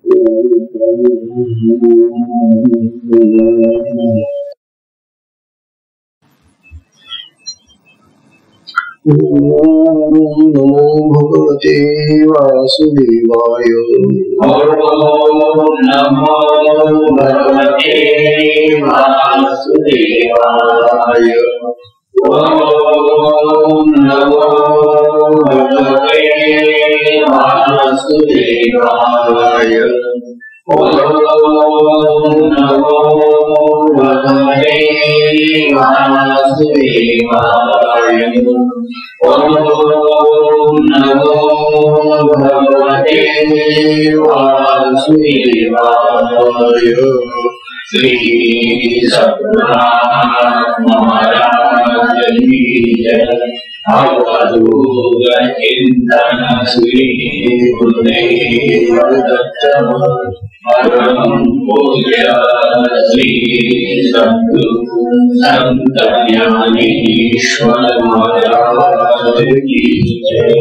नमो भगवते वासुदेवाय। नमो भगवते वासुदेवाय। नमो भगवते वासुदेवाय। नमो भगवते वासुदेवाय। नमो भगवते वासुदेवाय। श्री सद्गुरुनाथ महाराज की जय। अवधूत चिंतन श्री गुरुदेव दत्त। परम पूज्य श्री सद्गुरु संत ज्ञानेश्वर महाराज की जय।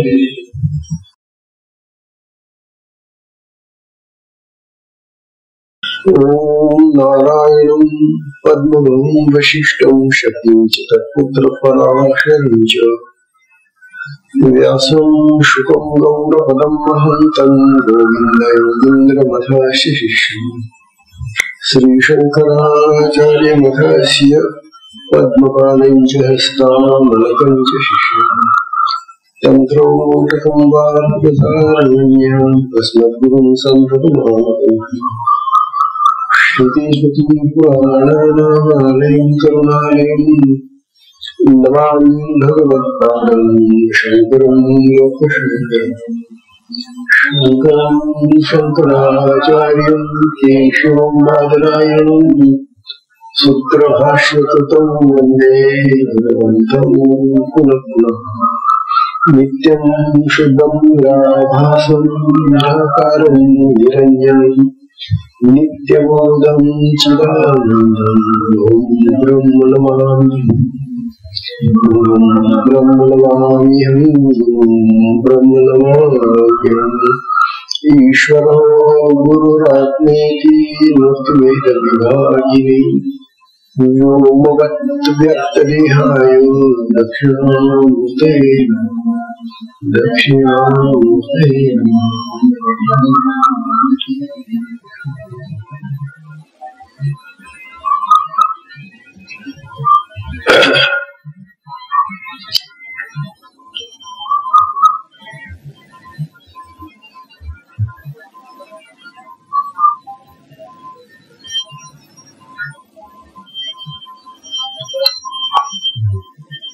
ओम नारायणं पद्मं वशिष्ठं शक्तिं च तत्पुत्र पराशरं च व्यासं शुकं गौडपदं महन्तं गोविन्दयोगीन्द्रमथाशिशिष्यं श्रीशङ्कराचार्यमथस्य पद्मपादं च हस्तामलकं च शिष्यं तन्त्रोटकं वाक्यधारण्यं तस्मद्गुरुं सन्ततमानतोऽहम्। श्रुतिस्मृतिपुराणानामालयं करुणालयं नमामि भगवत्पादं शङ्करं लोकशङ्करम्। शङ्करं शङ्कराचार्यं केशवं बादरायणं सूत्रभाष्यकृतं वन्दे भगवन्तं पुनः पुनः। नित्यं शुद्धं निराभासं निराकारं निरञ्जनं नित्यबोधं चिदानन्दं ब्रह्म नमाम्यहम्। ईश्वरो गुरुरात्मेति मूर्तिभेदविभागिने व्योमवद्व्यक्तदेहाय दक्षिणामूर्तये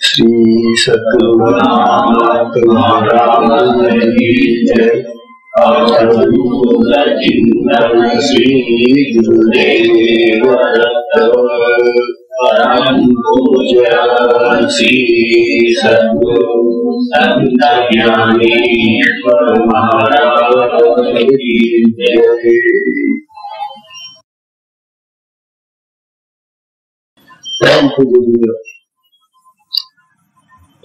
श्री सद्गुरुनाथ महाराज की जय। अवधूत चिंतन श्री गुरुदेव दत्त। परम पूज्य श्री सद्गुरु संत ज्ञानेश्वर महाराज की जय।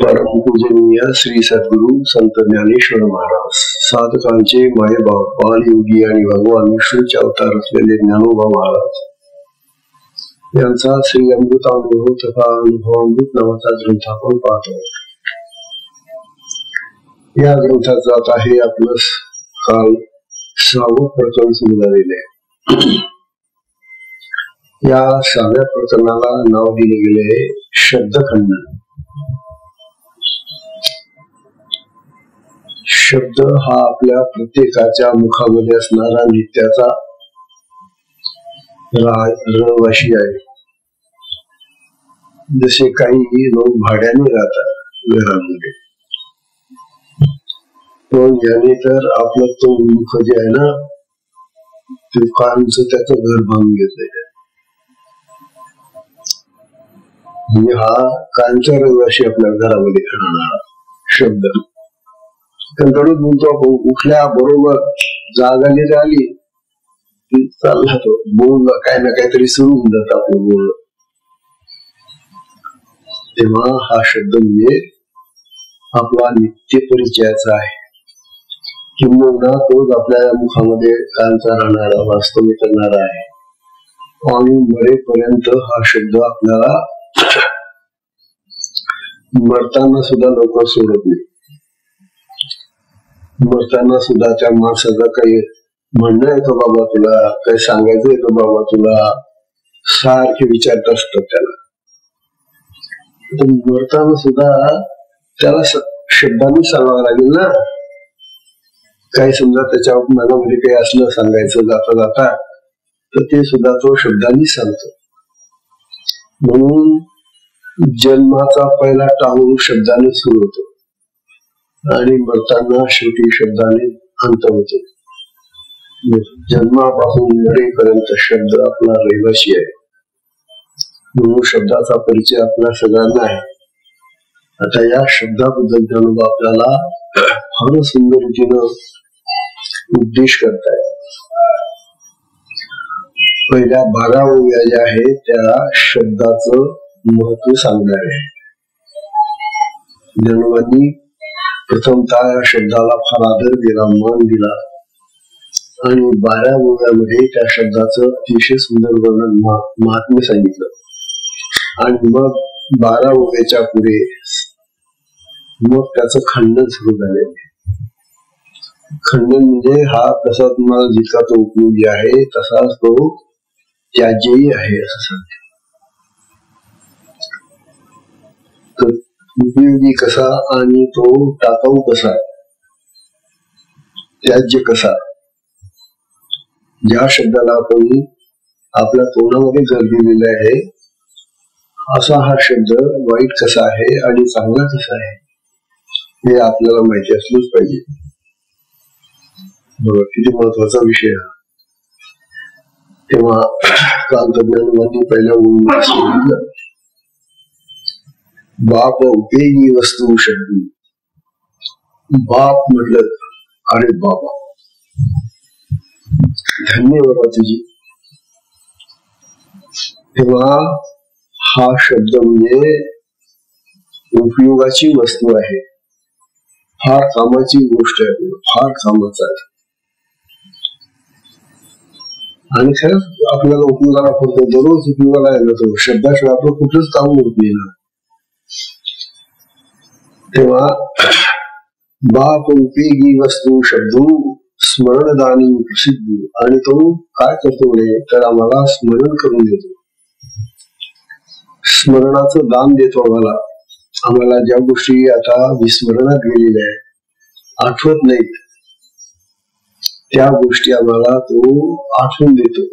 परम पूजनीय श्री सद्गुरु संत ज्ञानेश्वर महाराज, साधकांचे मायबाप बालयोगी आणि भगवान विष्णूचे अवतार असलेले ज्ञानोबा महाराज यांचा श्री अमृतानुभव तथा अनुभवामृत नावाचा ग्रंथ आपण पाहतो. या ग्रंथाचा आता हे आपलं काल 6वं प्रकरण सुरू झालेले आहे. या 6व्या प्रकरणाला नाव दिले गेले आहे शब्दखंडन. शब्द हा आपल्या प्रत्येकाच्या मुखामध्ये असणारा नित्याचा रहिवासी आहे. जसे काही लोक भाड्याने राहतात घरामध्ये, पण याने तर आपलं तो मुख जे आहे ना, ते कांच त्याचं घर बांधून घेतलेलं आहे. म्हणजे हा कांचा रहिवासी आपल्या घरामध्ये राहणारा शब्द. दररोज म्हणतो आपण, उठल्या बरोबर जागा आली की चालला तो बोलला, काय ना काहीतरी सुरू होऊन जात आपलं बोलणं. तेव्हा हा शब्द म्हणजे आपला नित्य परिचयाचा आहे. किंबहुना तोच आपल्या मुखामध्ये कायमचा राहणारा वास्तव्य करणारा आहे आणि मरेपर्यंत हा शब्द आपल्याला मरताना सुद्धा लोक सोडत नाही. मरताना सुद्धा त्या माणसाचं काही म्हणणं आहे का बाबा तुला, काही सांगायचंय का बाबा तुला, सारखे विचारत असतात त्याला. मरताना सुद्धा त्याला शब्दांनी सांगावं लागेल ना. काही समजा त्याच्या मनामध्ये काही असलं सांगायचं जाता जाता तर ते सुद्धा तो शब्दांनी सांगतो. म्हणून जन्माचा पहिला टाहू शब्दाने सुरू होतो आणि मरताना शेवटी शब्दाने अंत होतो. जन्मापासून मरेपर्यंत शब्द आपला रहिवासी आहे. म्हणून शब्दाचा परिचय आपला सगळ्यांना आहे. आता या शब्दाबद्दल ज्ञानोबा आपल्याला फार सुंदर रीतीनं उपदेश करताय. पहिल्या 12 ओव्या ज्या आहेत त्या शब्दाचं महत्व सांगणार आहे. ज्ञानोबांनी प्रथमतः या शब्दाला फार आदर दिला, मान दिला आणि 12 ओव्यामध्ये त्या शब्दाचं अतिशय सुंदर वर्णन महात्म्य सांगितलं. आणि मग 12 ओव्याच्या पुढे मग त्याचं खंडन सुरू झाले. खंडन म्हणजे हा तसा तुम्हाला जितका तो उपयोगी आहे तसाच तो त्याज्यही आहे असं सांगते. तर उपयोगी कसा आणि तो टाकाऊ कसा, त्याज्य कसा. ज्या शब्दाला आपण आपल्या तोंडामध्ये घर दिलेला आहे असा हा शब्द वाईट कसा आहे आणि चांगला कसा आहे हे आपल्याला माहिती असलंच पाहिजे. बरोबर, किती महत्वाचा विषय हा. तेव्हा कांतज्ञानवादी पहिल्या ओळीमध्ये सांगितलं, बाप उपयोगी वस्तू शब्द. बाप म्हटलं अरे बाबा धन्य बाबा तुझी. तेव्हा हा शब्द म्हणजे उपयोगाची वस्तू आहे, फार कामाची गोष्ट आहे, फार कामाचा आहे. आणि खरंच आपल्याला उपयोगाला पडतो, दररोज उपयोगाला येतो तो. शब्दाशिवाय आपलं कुठलंच काम होत नाही ना. तेव्हा बाप उपयोगी वस्तू शब्द स्मरणदानी प्रसिद्ध. आणि तो काय करतो तर आम्हाला स्मरण करून देतो, स्मरणाचं दान देतो आम्हाला. आम्हाला ज्या गोष्टी आता विस्मरणात गेलेल्या आहेत, आठवत नाहीत, त्या गोष्टी आम्हाला तो आठवून देतो.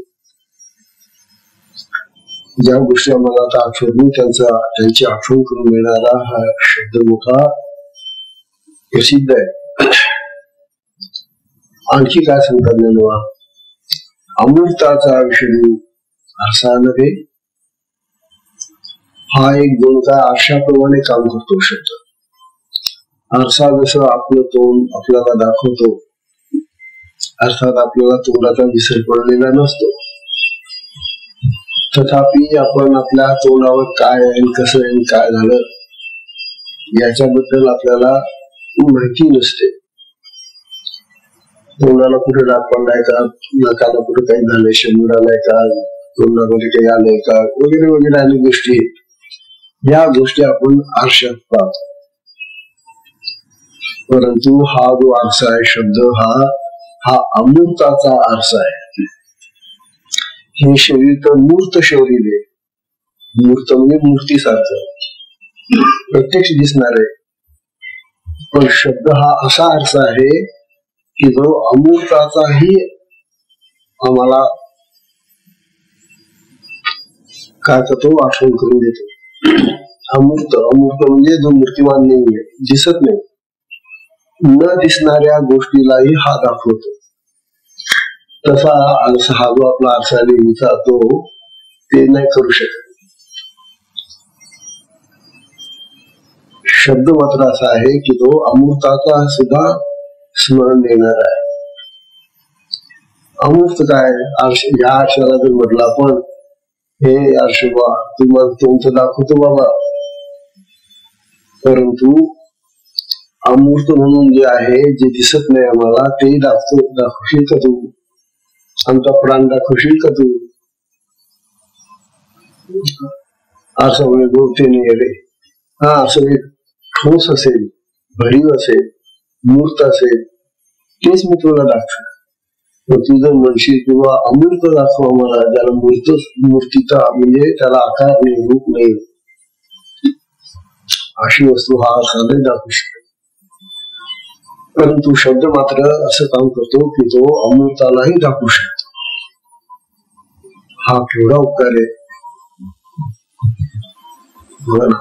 ज्या गोष्टी आम्हाला आता आठवत नाही त्यांची आठवण करून देणारा हा शब्द मोठा प्रसिद्ध आहे. आणखी काय सांगतात ज्ञानोबा, अमृताचा विषय असा नव्हे, हा एक दोन काय आरशाप्रमाणे काम करतो शब्द. आरसा जसं आपलं तोंड आपल्याला दाखवतो, अर्थात आपल्याला तोंडाचा विसर पडलेला नसतो, तथापि आपण आपल्या तोंडावर काय आहे, कसं आहे, काय झालं याच्याबद्दल आपल्याला माहिती नसते. तोंडाला कुठे डाग पडलाय का, नाकाला कुठे काही झालंय, शंभर आलाय का, तोंडामध्ये काही आलंय का, वगैरे वगैरे अनेक गोष्टी. या गोष्टी आपण आरशात पाहतो. परंतु हा जो आरसा आहे शब्द हा अमूर्ताचा आरसा आहे. हे शरीर तर मूर्त शरीर आहे. मूर्त म्हणजे मूर्तीसारखं प्रत्यक्ष दिसणार आहे. पण शब्द हा असा आरसा आहे की जो अमूर्ताचाही आम्हाला काय करतो, आठवण करून देतो. अमूर्त म्हणजे जो मूर्तिमान नाहीये, दिसत नाही, न दिसणाऱ्या गोष्टीलाही हा दाखवतो. तसा हा जो आपला आरसा नेहमीचा तो ते नाही करू शकत. शब्द मात्र असा आहे की तो अमृताचा सुद्धा स्मरण देणार आहे. अमृत काय, या आरशाला जर म्हटलं आपण, हे आरशोबा तुम्हाला तुमचं दाखवतो बाबा, परंतु अमूर्त म्हणून जे आहे, जे दिसत नाही आम्हाला, ते दाखवशील का तू? आमचा प्राण दाखवशील का तू? असं म्हणजे बोलते नाही रे. हा, असं एक ठोस असेल, भरीव असेल, मूर्त असेल, तेच मी तुला दाखवेन. तू जर म्हणशील किंवा अमूर्त दाखव आम्हाला, ज्याला मूर्तीचा म्हणजे त्याला आकार नाही, रूप नाही, अशी वस्तू हा असायला दाखवू शकतो. परंतु शब्द मात्र असं काम करतो की तो अमूर्तालाही दाखवू शकतो. हा केवढा उपकार आहे बघा ना.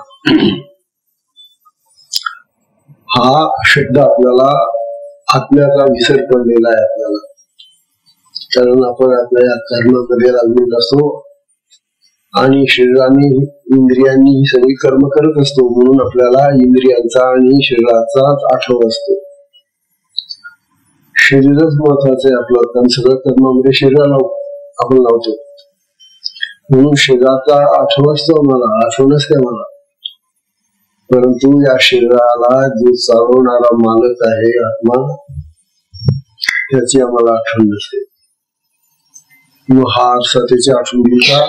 हा शब्द आपल्याला आत्म्याचा विसर पडलेला आहे आपल्याला, कारण आपण आपल्या कर्मामध्ये लागलेलो असतो आणि शरीराने इंद्रियांनी ही सगळी कर्म करत असतो, म्हणून आपल्याला इंद्रियांचा आणि शरीराचा आठवण असतो. शरीरच महत्वाचं आहे आपलं, कारण सगळं कर्मामध्ये शरीराला आपण लावतो, म्हणून शरीराचा आठवण असतो आम्हाला, आठवण असते आम्हाला. परंतु या शरीराला जो चालवणारा मालक आहे आत्मा, त्याची आम्हाला आठवण नसते. मग हा आरसा त्याची आठवण घेईल का?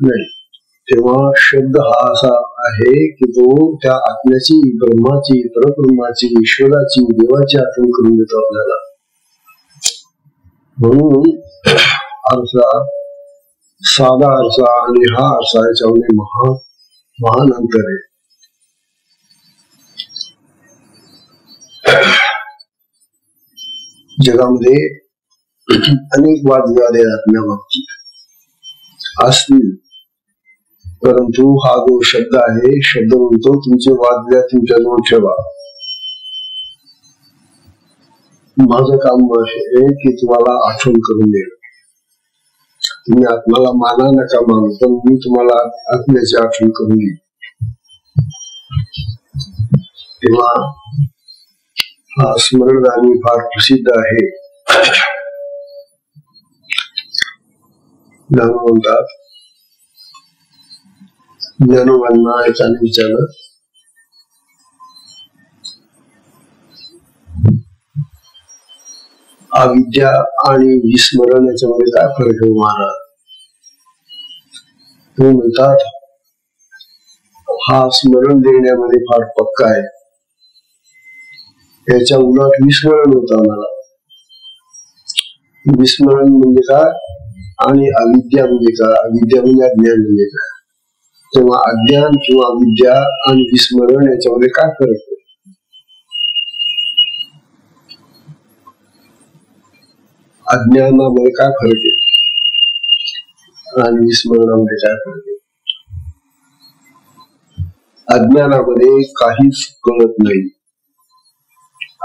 नाही. तेव्हा शब्द हा असा आहे की तो त्या आत्म्याची, ब्रह्माची, परब्रह्माची, ईश्वराची, देवाची आठवण करून देतो आपल्याला. म्हणून आरसा, साधा आरसा आणि हा आरसा याच्यामध्ये महान अंतर आहे. जगामध्ये अनेक वादविवाद आहेत आत्म्याबाबतीत असतील, परंतु हा जो शब्द आहे, शब्द म्हणतो तुमचे वादविवाद तुमच्याजवळ ठेवा. माझं काम आहे की तुम्हाला आठवण करून देणं. तुम्ही आत्म्याला माना नका मानू, पण मी तुम्हाला आत्म्याची आठवण करून देईन. तेव्हा हा स्मरणदानी फार प्रसिद्ध आहे. म्हणतात ज्ञानोबांना याच्याने विचारलं, अविद्या आणि विस्मरण याच्यामध्ये काय फरक आहे महाराज? ते म्हणतात हा स्मरण देण्यामध्ये फार पक्का आहे, याच्या उलट विस्मरण होतं आम्हाला. विस्मरण म्हणजे काय आणि अविद्या म्हणजे काय? अविद्या म्हणजे अज्ञान म्हणजे काय? तेव्हा अज्ञान किंवा अविद्या आणि विस्मरण याच्यामध्ये काय फरक आहे? अज्ञानामध्ये काय फरक आहे आणि विस्मरणामध्ये काय फरक आहे? अज्ञानामध्ये काहीच कळत नाही.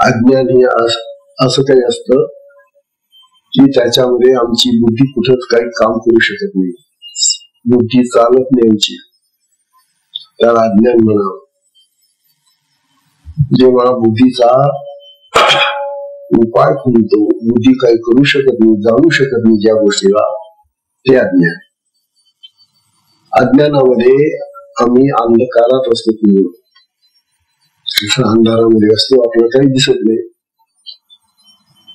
अज्ञान हे असं काही असतं की त्याच्यामध्ये आमची बुद्धी कुठंच काही काम करू शकत नाही, बुद्धी चालत नाही आमची, त्याला अज्ञान म्हणावं. जेव्हा बुद्धीचा उपाय खुलतो, बुद्धी काही करू शकत नाही, जाणू शकत नाही ज्या गोष्टीला, ते अज्ञान. अज्ञानामध्ये आम्ही अंधकारात असतो, अंधारामध्ये असतो, आपल्याला काही दिसत नाही.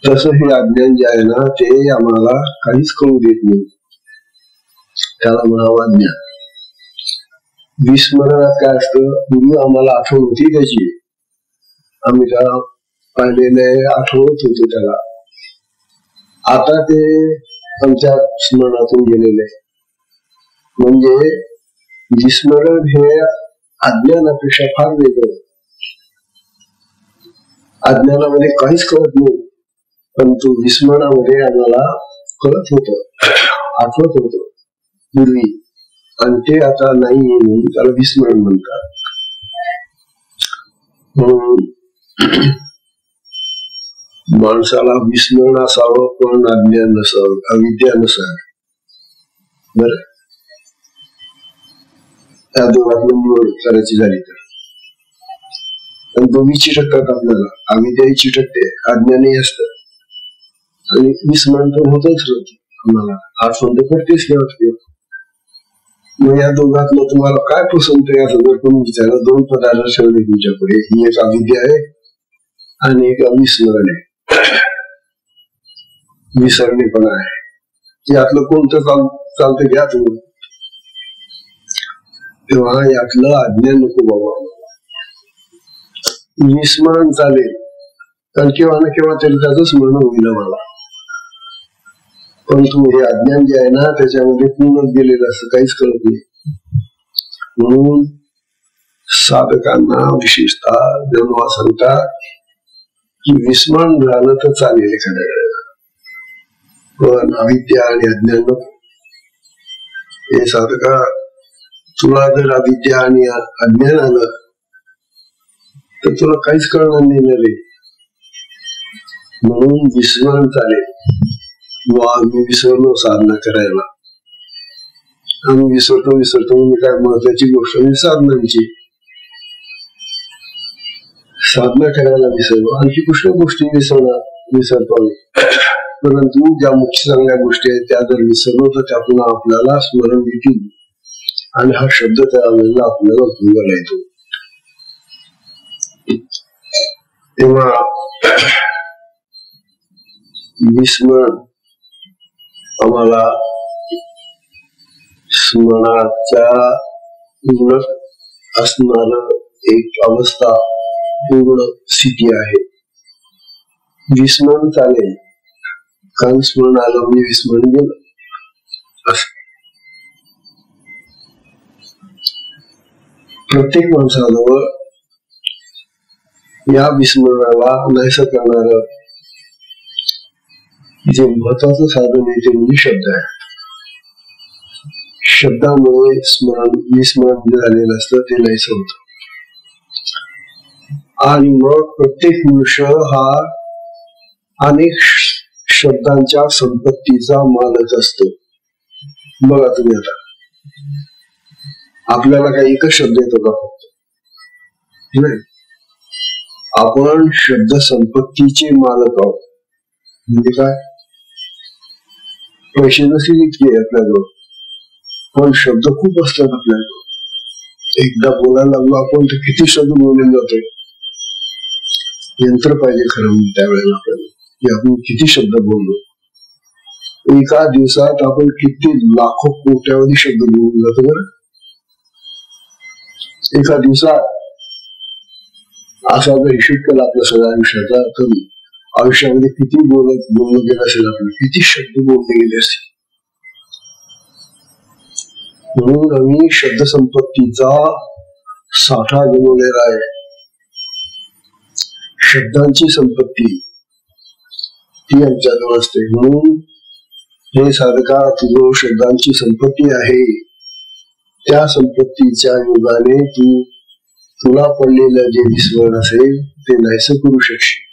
तसं हे अज्ञान जे आहे ना, ते आम्हाला काहीच कळू देत नाही, त्याला म्हणावं अज्ञान. विस्मरणात काय असतं? पूर्वी आम्हाला आठवण होती त्याची, आम्ही त्याला पाहिलेले आठवत होतो त्याला, आता ते आमच्या स्मरणातून गेलेले. म्हणजे विस्मरण हे अज्ञानापेक्षा फार वेगळं. अज्ञानामध्ये काहीच कळत नाही, परंतु विस्मरणामध्ये आम्हाला कळत होतं, आठवत होतं पूर्वी, आणि ते आता नाही म्हणून त्याला विस्मरण म्हणतात. माणसाला विस्मरण असावं पण अज्ञान नसावं, अविद्या नसावी. बर, त्या दोघांना निवड करायची झाली तर दोन्ही चिटकतात आपल्याला. अविद्याही चिटकते, अज्ञानही असतं, आणि विस्मरण तर होतच आम्हाला, आठवण तर करतेच नाही वाटते. मग या दोघातलं तुम्हाला काय पसंत आहे असं जर कोणी विचारलं, दोन पदार्थ ठेवले तुमच्यापुढे, ही एक अविद्या आहे आणि एक अविस्मरण आहे, विसरणेपणा आहे. यातलं कोणतं चालतं घ्या तुम्ही. तेव्हा यातलं अज्ञान नको बाबा, विस्मरण चालेल, कारण केव्हा ना केव्हा तरी त्याचं स्मरण होईल मला. पण हे अज्ञान जे आहे ना त्याच्यामध्ये पूर्ण गेलेलं असं काहीच कळत नाही. म्हणून साधकांना विशेषतः जेव्हा सांगतात की विस्मरण झालं तर चालेल एखाद्या वेळेला, पण अविद्या आणि अज्ञान नको. हे साधका, तुला जर अविद्या आणि अज्ञान आलं तर तुला काहीच कळणार नाही रे. म्हणून विस्मरण चालेल. आम्ही विसरलो साधना करायला, आम्ही विसरतो म्हणजे काय महत्वाची गोष्ट म्हणजे साधनांची. साधना करायला विसरलो, आणखी कुठल्या गोष्टी विसरतो आम्ही. परंतु ज्या मुख्य चांगल्या गोष्टी आहेत त्या जर विसरलो तर त्यातून आपल्याला स्मरण येतील आणि हा शब्द त्यावेळेला आपल्याला उपयोगाला येतो. तेव्हा विस्मरण आम्हाला स्मरणाच्या उलट असणार एक अवस्था, पूर्ण स्थिती आहे. विस्मरण चालेल, कारण स्मरण आलं म्हणजे विस्मरण गेलं. प्रत्येक माणसाजवळ या विस्मरणाला नाहीसं करणार जे महत्वाचं साधन आहे ते म्हणजे शब्द आहे. शब्दामुळे विस्मरण झालेलं असतं ते नाहीसं होतं. आणि मग प्रत्येक मनुष्य हा अनेक शब्दांच्या संपत्तीचा मालक असतो. बघा तुम्ही आता आपल्याला काही एकच शब्द येतो का फक्त? नाही, आपण शब्द संपत्तीचे मालक आहोत. म्हणजे काय? पैसे नसतील इतके आपल्याजवळ, पण शब्द खूप असतात आपल्याजवळ. एकदा बोलायला लागलो आपण तर किती शब्द बोलले जातो. यंत्र पाहिजे खरं म्हणजे त्यावेळेला आपल्याला की आपण किती शब्द बोललो. एका दिवसात आपण किती लाखो कोट्यावधी शब्द बोलून जातो बरं. एका दिवसात असा जर हिशोब केला आपल्या सगळ्या आयुष्याचा तर आयुष्यामध्ये किती बोललं गेलं असेल, आपलं किती शब्द बोलले गेले असतील. म्हणून आम्ही शब्द संपत्तीचा साठा गमावलेला आहे. शब्दांची संपत्ती ती आमच्याजवळ असते. म्हणून हे साधका, तुझं शब्दांची संपत्ती आहे, त्या संपत्तीच्या योगाने तुला पडलेलं जे विस्मरण असेल ते नाहीसं करू शकशील.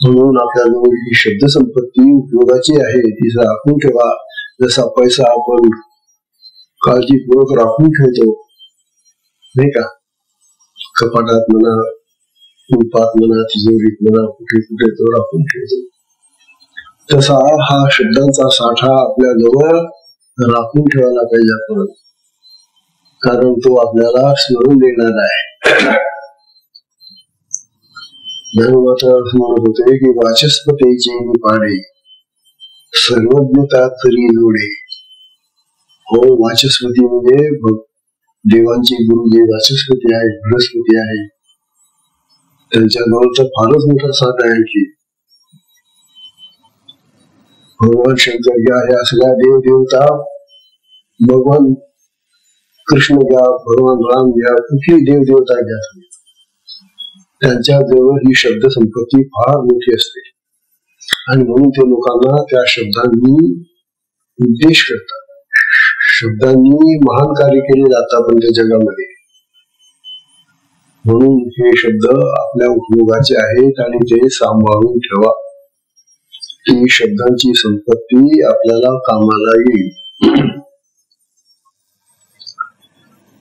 म्हणून आपल्याजवळ ही शब्द संपत्ती उपयोगाची आहे, ती राखून ठेवा. जसा पैसा आपण काळजीपूर्वक राखून ठेवतो नाही का, कपाटात म्हणा, कुलपात म्हणा, तिजोरीत म्हणा, कुठे कुठे तो राखून ठेवतो, तसा हा शब्दांचा साठा आपल्याजवळ राखून ठेवायला पाहिजे आपण, कारण तो आपल्याला स्मरण देणार आहे. ज्ञानमाता म्हणत होते की वाचस्पतीचे पाडे सर्वज्ञता तरी जोडे. हो, वाचस्पती म्हणजे देवांचे गुरु जे वाचस्पती आहे, बृहस्पती आहे, त्यांच्याजवळ तर फारच मोठा साथ आहे की भगवान शंकर घ्या, ह्या सगळ्या देव देवता, भगवान कृष्ण घ्या, भगवान राम घ्या, कुठली देव देवता घ्या, त्यांच्याजवळ ही शब्द संपत्ती फार मोठी असते. आणि म्हणून ते लोकांना त्या शब्दांनी उद्देश करतात. शब्दांनी महान कार्य केले जातात पण त्या जगामध्ये. म्हणून हे शब्द आपल्या उपयोगाचे आहेत आणि ते सांभाळून ठेवा. ती शब्दांची संपत्ती आपल्याला कामाला येईल.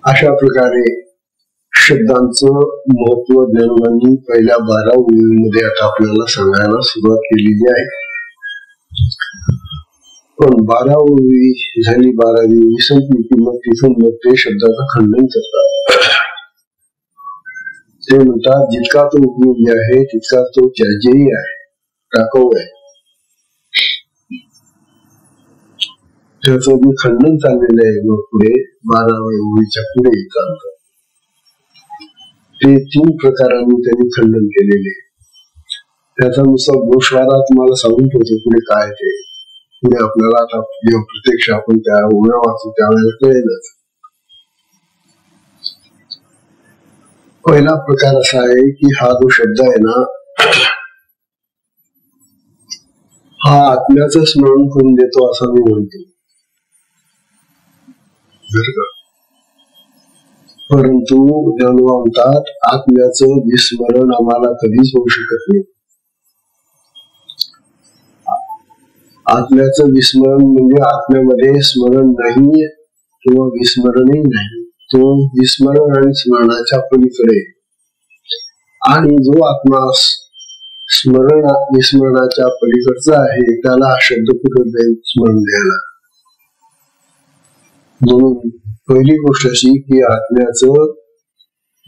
अशा प्रकारे शब्दांचं महत्व ज्ञानांनी पहिल्या 12 ओळींमध्ये आता आपल्याला सांगायला सुरुवात केलेली आहे. पण 12वी झाली, 12वी संपली की मग तिथून मग ते शब्दाचं खंडन करतात. ते म्हणतात जितका तो उपयोगी आहे तितका तो त्याज्यही आहे, टाकाऊ आहे. त्याचं मी खंडन चाललेलं आहे. मग पुढे 12व्या ओळीच्या पुढे चालतं. ते 3 प्रकारांनी त्यांनी खंडन केलेले. त्याचा नुसता गोषवारा तुम्हाला सांगून ठेवतो पुढे काय ते. पुढे आपल्याला आता जेव्हा प्रत्यक्ष आपण त्या ओव्या वाचू त्यावेळेला कळेलच. पहिला प्रकार असा आहे की हा जो शब्द आहे ना, हा आत्म्याचं स्मरण करून देतो असं मी म्हणतो. परंतु ज्ञानोबा म्हणतात आत्म्याचं विस्मरण आम्हाला कधीच होऊ शकत नाही. आत्म्याचं विस्मरण म्हणजे आत्म्यामध्ये स्मरण नाही किंवा विस्मरणही नाही. तो विस्मरण आणि स्मरणाच्या पलीकडे. आणि जो आत्मा विस्मरणाच्या पलीकडचा आहे त्याला हा शब्द कुठं जाईल स्मरण द्यायला. म्हणून पहिली गोष्ट अशी की आत्म्याचं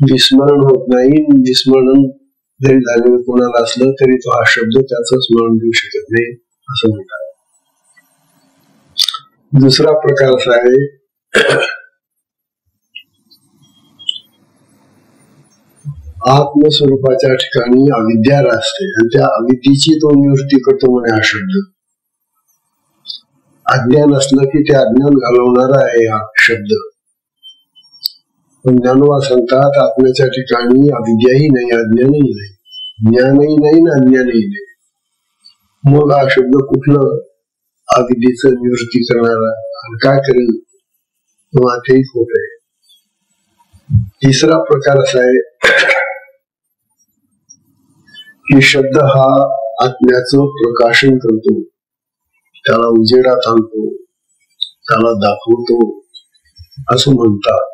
विस्मरण होत नाही. विस्मरण जरी झालेलं कोणाला असलं तरी तो हा शब्द त्याचं स्मरण देऊ शकत नाही असं म्हणतात. दुसरा प्रकार असा आहे आत्मस्वरूपाच्या ठिकाणी अविद्या असते आणि त्या अविद्येची तो निवृत्ती करतो म्हणे हा शब्द. अज्ञान असलं की ते अज्ञान घालवणारा आहे हा शब्द. पण ज्ञानोबा सांगतात आत्म्याच्या ठिकाणी अविद्याही नाही, अज्ञानही नाही, ज्ञानही नाही ना अज्ञानही नाही. मग हा शब्द कुठलं अविद्येचं निवृत्ती करणारा आणि काय करेल तेव्हा तेही खोट आहे. तिसरा प्रकार असा आहे की शब्द हा आत्म्याचं प्रकाशन करतो, त्याला उजेडात आणतो, त्याला दाखवतो असं म्हणतात.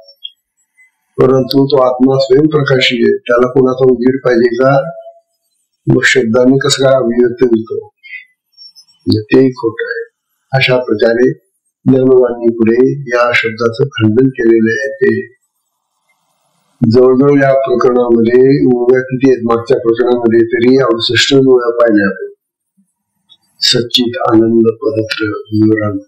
परंतु तो आत्मा स्वयंप्रकाशी आहे, त्याला कोणाचा उजेड पाहिजे का? मग शब्दाने कसं काय अभिव्यक्त होतो, तेही खोट आहे. अशा प्रकारे ज्ञानोबांनी पुढे या शब्दाचं खंडन केलेलं आहे. ते जवळजवळ या प्रकरणामध्ये ओव्या किती आहेत मागच्या प्रकरणामध्ये तरी 68 ओव्या पाहिल्या आपण. सच्चित आनंद पदत्र विवरण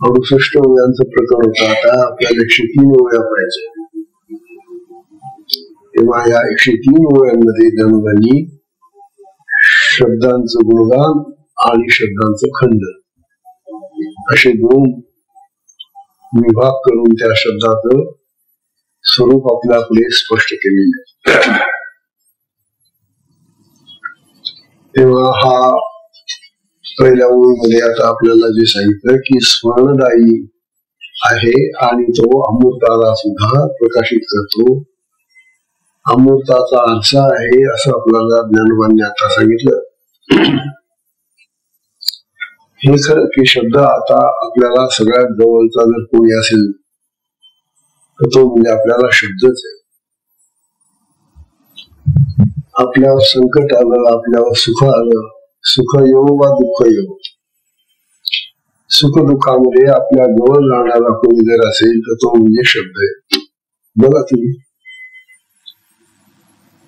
68 ओव्यांचं प्रकरण होतं. आता आपल्याला 103 ओव्या पाहिजे. तेव्हा या 103 ओव्यांमध्ये ज्ञानोबांनी शब्दांचं गुणगान आणि शब्दांचं खंडन असे 2 विभाग करून त्या शब्दाचं स्वरूप आपल्या पुढे स्पष्ट केलेले. तेव्हा हा पहिल्या ओळीमध्ये आता आपल्याला जे सांगितलं की स्मरणदायी आहे आणि तो अमूर्ताला सुद्धा प्रकाशित करतो. अमूर्ताचा आरसा आहे असं आपल्याला ज्ञानोबांनी आता सांगितलं. हे खरं की शब्द आता आपल्याला सगळ्यात जवळचा जर कोणी असेल तर तो म्हणजे आपल्याला शब्दच आहे. आपल्यावर संकट आलं, आपल्यावर सुख आलं, सुख येऊ वा दुःख येऊ, सुख दुःखामध्ये आपल्या जवळ राहणारा कोणी जर असेल तर तो म्हणजे शब्द आहे. बघा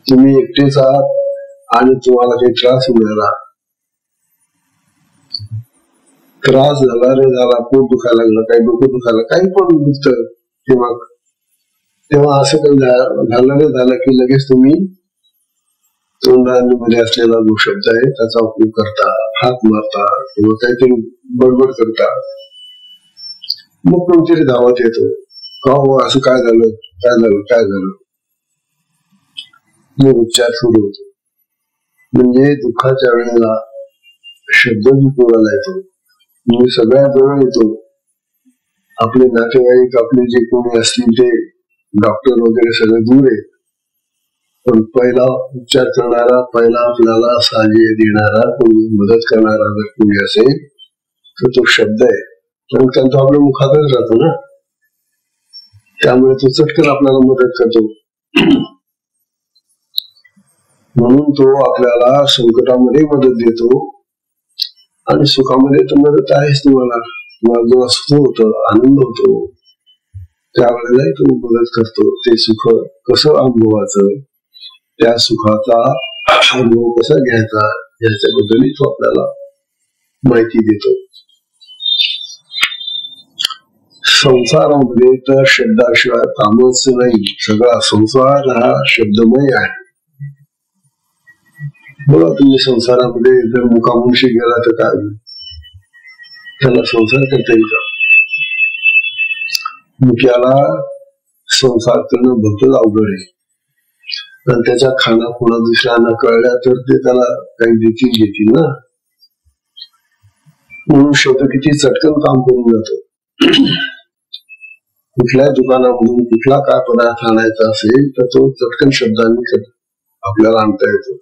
तुम्ही एकटेच आहात आणि तुम्हाला काही त्रास मिळाला, त्रास झाला रे झाला, पोट दुखायला लागलं, काही डोकं दुखायला, काही पण दुखतं, तेव्हा असं काही झालं रे झालं की लगेच तुम्ही तोंडामध्ये असलेला जो शब्द आहे त्याचा उपयोग करता, हात मारता किंवा काहीतरी बडबड करता. मग कोणतरी धावत येतो, का हो असं काय झालं, काय झालं, काय झालं, मग उपचार सुरू होतो. म्हणजे दुःखाच्या वेळेला शब्द उपयोगाला येतो. म्हणजे सगळ्यात जवळ येतो. आपले नातेवाईक आपले जे कोणी असतील ते डॉक्टर वगैरे सगळे दूर आहेत, पण पहिला उपचार करणारा, पहिला आपल्याला साहाय्य देणारा, कोणी मदत करणारा जर कोणी असेल तर तो शब्द आहे. कारण तो आपल्या मुखातच राहतो ना, त्यामुळे तो चटकन आपल्याला मदत करतो. म्हणून तो आपल्याला संकटामध्ये मदत देतो आणि सुखामध्ये तर मदत आहेच तुम्हाला. तुम्हाला जेव्हा सुख होतं, आनंद होतो, त्यावेळेलाही तो मदत करतो. ते सुख कसं अनुभवायचं, त्या सुखाचा अनुभव कसा घ्यायचा, याच्याबद्दलही तो आपल्याला माहिती देतो. संसारामध्ये तर शब्दाशिवाय कामच नाही. सगळा संसार हा शब्दमय आहे. बघा तुम्ही संसारामध्ये जर मुकामुशी गेला तर काय होईल? त्याला संसार करता येईल का? मुक्याला संसार करणं भरपूर अवघड आहे. आणि त्याच्या खाना खुणा दुसऱ्यांना कळल्या तर ते त्याला काही देतील घेतील ना. म्हणून शब्द किती चटकन काम करून जातो. कुठल्याही दुकानामधून कुठला काय पदार्थ आणायचा असेल तर तो चटकन शब्दांनी आपल्याला आणता येतो.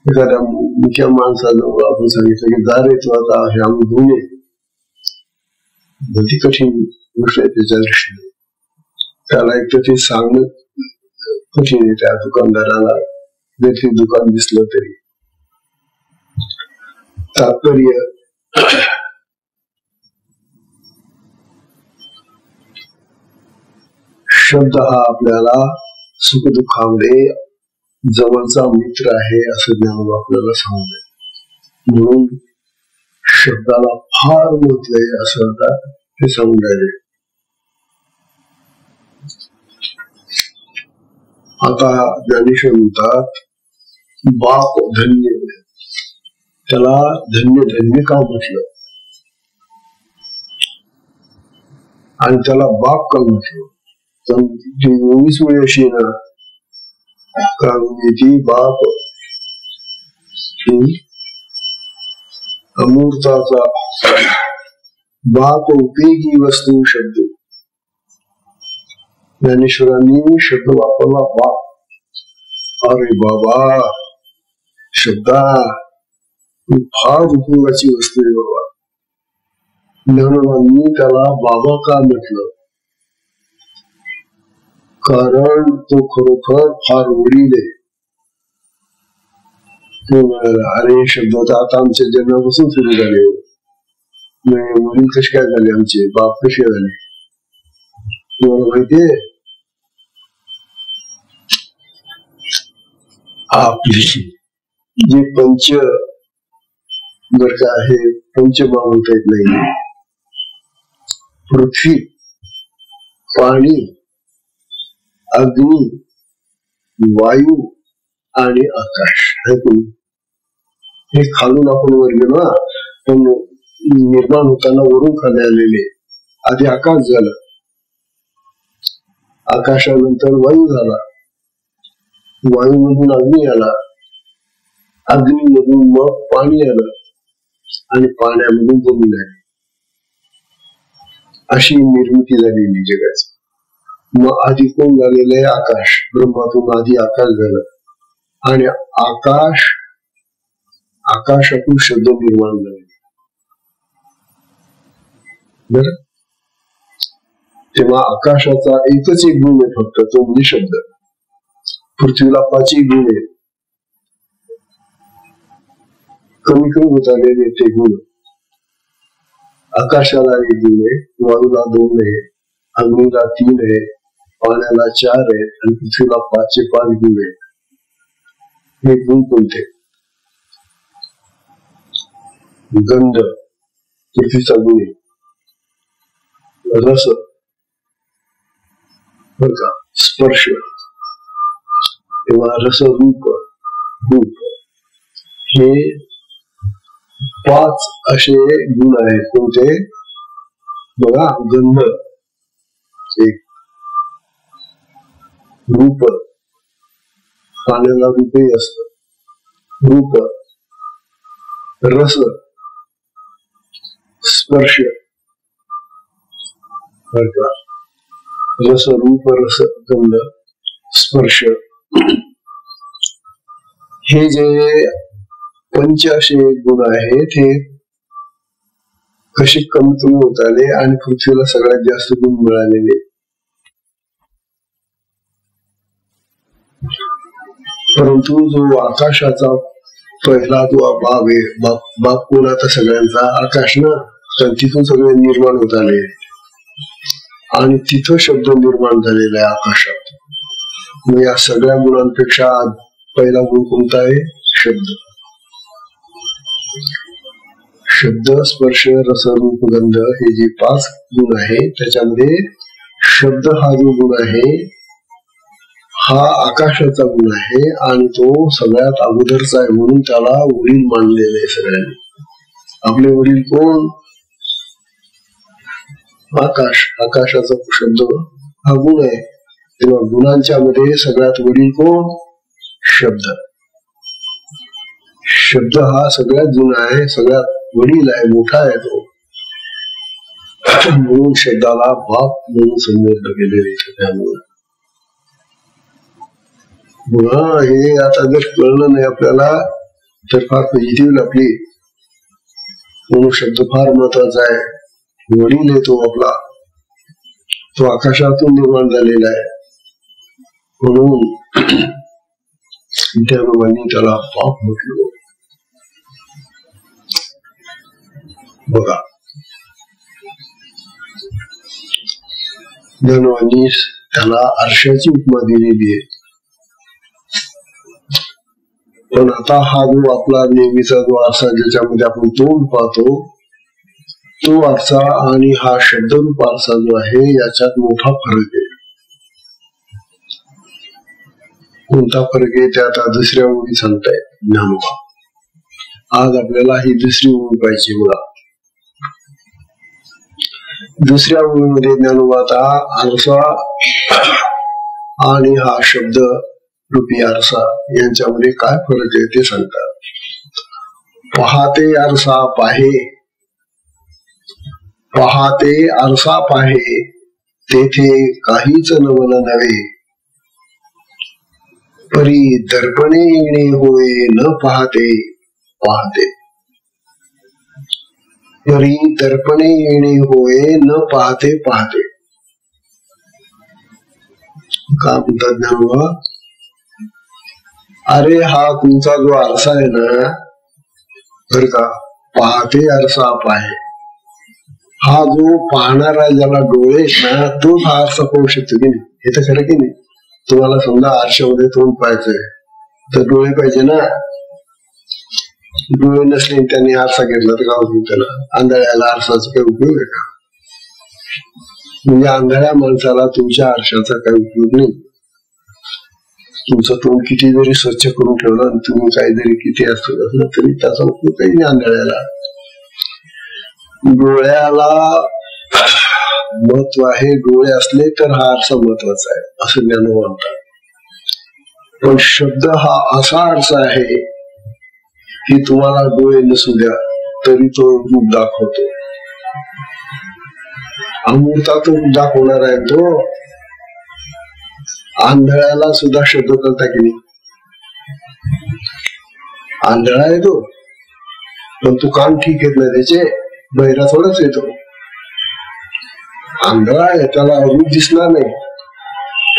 एखाद्या मुख्य माणसाजवळ आपण सांगितलं की दार येतो आता हे आम्ही घेऊन ये, ती कठीण गोष्ट आहे त्याच्या दृष्टीने. त्याला एक तर ते सांगणं कठीण आहे त्या दुकानदाराला, जर ते दुकान दिसलं तरी. तात्पर्य शब्द हा आपल्याला सुखदुःखामध्ये जवळचा मित्र आहे असं ज्ञान आपल्याला सांगतोय. म्हणून शब्दाला फार महत्व आहे असं आता ते सांगून राहिले. आता ज्ञानेश्वर म्हणतात बाप धन्य. त्याला धन्य धन्य का म्हटलं आणि त्याला बाप का म्हटलं? तर ती 19 वेळ अशी ना ती बाप अमूर्ताचा बाप उपयोगी वस्तू शब्द. ज्ञानेश्वरांनी शब्द वापरला बाप. अरे बाबा शब्दा फार उपयोगाची वस्तू आहे बाबा. ज्ञानवांनी त्याला बाबा का म्हटलं? कारण तो खरोखर फार वडील आहे. अरे शब्द आता आमच्या जन्मापासून सुरू झाले. वडील कसे काय झाले, आमचे बाप कसे झाले तुम्हाला माहितीये? आपली जे पंच बर का आहे, पंचमा म्हणता येत नाही. पृथ्वी, पाणी, अग्नी, वायू आणि आकाश. हे खालून आपण वर गेलो ना, पण निर्माण होताना वरून खाली आलेले. आधी आकाश झालं, आकाशानंतर वायू झाला, वायूमधून अग्नी आला, अग्नीमधून मग पाणी आलं आणि पाण्यामधून जमीन आली. अशी निर्मिती झालेली जगाची. मग आधी कोण झालेलं आहे? आकाश. ब्रह्मातून आधी आकाश झालं आणि आकाशातून शब्द निर्माण झाले. बर, तेव्हा आकाशाचा एकच एक गुण आहे फक्त, तो म्हणजे शब्द. पृथ्वीला 5 गुण आहेत, कमी कमी होत आलेले ते गुण. आकाशाला 1 गुण आहे, वायूला 2 आहे, अग्नीला 3 आहे, पाण्याला 4 आहेत आणि पृथ्वीला 5 गुण आहेत. हे गुण कोणते? गंध पृथ्वीचा गुण आहे. रस बर का, स्पर्श किंवा रस, रूप हे 5 असे गुण आहेत. कोणते? बघा, गंध एक, रूप, पाण्याला रूपही असत, रूप, रस, स्पर्श रस, रूप, रस, गंध, स्पर्श. हे जे 5 असे गुण आहेत, हे कसे कमी कमी होत आले आणि पृथ्वीला सगळ्यात जास्त गुण मिळालेले. परंतु जो आकाशाचा पहिला तो बाप आहे. बाप कोण आता सगळ्यांचा? आकाश ना. कारण तिथून सगळे निर्माण होत आले आणि तिथं शब्द निर्माण झालेला आहे आकाशात. मग या सगळ्या गुणांपेक्षा पहिला गुण कोणता आहे? शब्द. शब्द, स्पर्श, रस, रूप, गंध हे जे 5 गुण आहे त्याच्यामध्ये शब्द हा जो गुण आहे हा आकाशाचा गुण आहे आणि तो सगळ्यात अगोदरचा आहे म्हणून त्याला वडील मानलेले आहे सगळ्यांनी. आपले वडील कोण? आकाश. आकाशाचा शब्द हा गुण आहे. तेव्हा गुणांच्या मध्ये सगळ्यात वडील कोण? शब्द. शब्द हा सगळ्यात जुना आहे, सगळ्यात वडील आहे, मोठा आहे तो. म्हणून शब्दाला बाप म्हणून संबोधलं गेलेले. त्यामुळे हे आता जर कळलं नाही आपल्याला तर फार फजिती होईल आपली. म्हणून शब्द फार महत्वाचा आहे. वडील आहे तो आपला, तो आकाशातून निर्माण झालेला आहे. म्हणून त्याप्रमाणे त्याला बाप म्हटलं. बघा, ज्ञानवानी त्याला आरशाची उपमा दिलेली आहे. पण आता हा जो आपला नेहमीचा जो आरसा ज्याच्यामध्ये आपण तोंड पाहतो तो आरसा आणि हा शब्दरूप आरसा जो आहे याच्यात मोठा फरक आहे. कोणता फरक आहे ते आता दुसऱ्या ओळी सांगताय ज्ञानोबा. आज आपल्याला ही दुसरी ओळ पाहिजे. बघा, दुसऱ्या ओळीमध्ये ज्ञानोबा आता आरसा आणि हा शब्द रूपी आरसा यांच्यामध्ये काय फरक आहे ते सांगतात. पाहते आरसा पाहे, पाहते आरसा पाहे, तेथे काहीच नवल नव्हे. परी दर्पणे येणे होय न पाहते पाहते. परी दर्पणे येणे होय न पाहते पाहते. का म्हणतात ज्ञानोबा? अरे हा तुमचा जो आरसा आहे ना, बर का, पाहते आरसा पाहे, हा जो पाहणारा ज्याला डोळे ना तोच हा आरसा पाहू शकतो की नाही? हे तर खरं की नाही? तुम्हाला समजा आरशामध्ये तोंड पाहायचंय तर डोळे पाहिजे ना. डोळे नसले त्यांनी आरसा घेतला तर काय होतं? त्याला आंधळ्याला आरसाचा काही उपयोग आहे का? म्हणजे आंधळ्या माणसाला तुमच्या आरशाचा काही उपयोग नाही. तुमचं तोंड किती जरी स्वच्छ करून ठेवलं आणि तुम्ही काही जरी किती असलं तरी त्याचा उपयोग काही नाही आंधळ्याला. डोळ्याला महत्व आहे. डोळे असले तर हा आरसा महत्वाचा आहे असं ज्ञानोबा म्हणतात. पण शब्द हा असा आरसा आहे की तुम्हाला डोळे नसू द्या तरी तो रूप दाखवतो. अमृताचं रूप दाखवणार आहे तो. आंधळ्याला सुद्धा शब्द करता की नाही? आंधळा आहे तो, पण तू कान ठीक येत नाही त्याचे, बहिरा थोडच येतो. आंधळा आहे, त्याला रूप दिसणार नाही,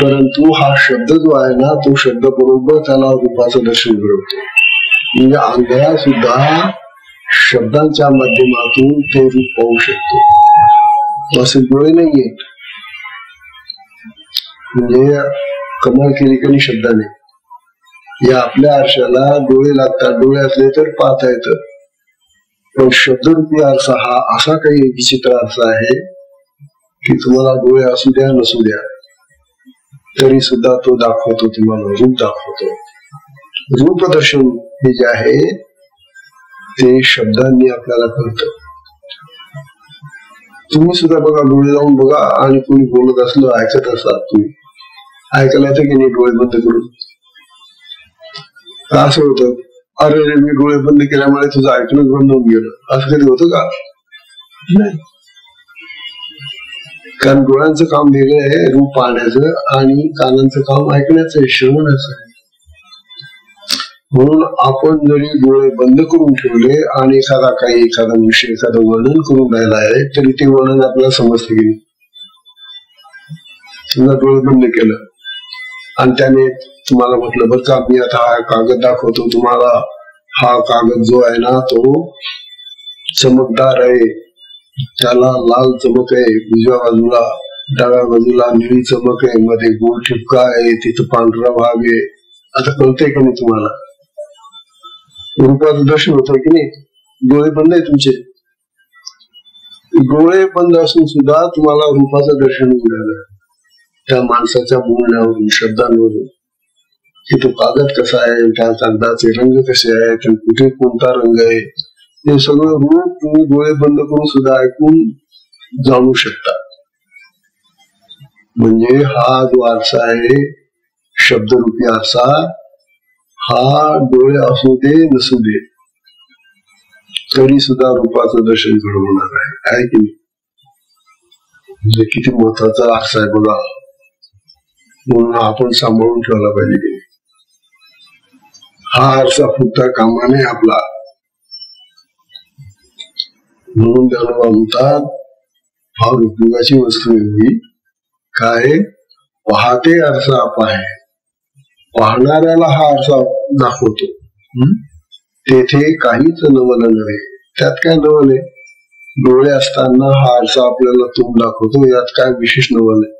परंतु हा शब्द जो आहे ना तो शब्द बरोबर त्याला रूपाचं दर्शन घडवतो. म्हणजे आंधळा सुद्धा शब्दांच्या माध्यमातून ते रूप पाहू शकतो. असे डोळे नाहीयेत. म्हणजे कमाल केली कधी शब्दाने. या आपल्या आरशाला डोळे लागतात. डोळे असले तर पाहता येतं. पण शब्दरूपी आरसा हा असा काही विचित्र आरसा आहे की तुम्हाला डोळे असू द्या नसू द्या तरी सुद्धा तो दाखवतो, तुम्हाला रूप दाखवतो. रूपदर्शन हे जे आहे ते शब्दांनी आपल्याला कळतं. तुम्ही सुद्धा बघा, डोळे लावून बघा आणि कोणी बोलत असलं ऐकत असतात, तुम्ही ऐकायला येतं की नाही डोळे बंद करून? असं होतं, अरे मी डोळे बंद केल्यामुळे तुझं ऐकणं बंद होऊन गेलं, असं कधी होतं का? नाही. कारण डोळ्यांचं काम वेगळं आहे रूप पाहण्याचं आणि कानांचं काम ऐकण्याचं आहे, श्रवणाचं आहे. म्हणून आपण जरी डोळे बंद करून ठेवले आणि एखादा विषय एखादं वर्णन करून राहिला आहे तरी ते वर्णन आपल्याला समजते की नाही? समजा डोळे बंद केलं आणि त्याने तुम्हाला म्हटलं बरं का मी आता हा कागद दाखवतो तुम्हाला, हा कागद जो आहे ना तो चमकदार आहे, त्याला लाल चमक आहे, उजव्या बाजूला डाव्या बाजूला निळी चमक आहे, मध्ये गोल ठिपका आहे, तिथं पांढरा भाग आहे. आता कळतंय की नाही तुम्हाला? रूपाचं दर्शन होतंय की नाही? डोळे बंद आहे तुमचे, डोळे बंद असून सुद्धा तुम्हाला रूपाचं दर्शन होऊन राहिलं त्या माणसाच्या बोलण्यावरून, शब्दांवरून, की तो कागद कसा आहे, त्या कागदाचे रंग कसे आहेत, कुठे कोणता रंग आहे, हे सगळं रूप तुम्ही डोळे बंद करून सुद्धा ऐकून जाणू शकता. म्हणजे हा जो आरसा आहे, शब्दरूपी आरसा, हा डोळे असू दे नसू दे तरी सुद्धा रूपाचं दर्शन घडवणार आहे की नाही? म्हणजे किती महत्वाचा आरसा आहे बघा. म्हणून आपण सांभाळून ठेवला पाहिजे. हा आरसा फुटता कामा नये आपला. म्हणून त्याला म्हणतात फार उपयोगाची वस्तू एवढी काय, पाहते आरसा पाहे, पाहणाऱ्याला हा आरसा दाखवतो. तेथे काहीच नवल नव्हे. त्यात काय नवल आहे? डोळे असताना हा आरसा आपल्याला तोंड दाखवतो, यात काय विशेष नवल आहे?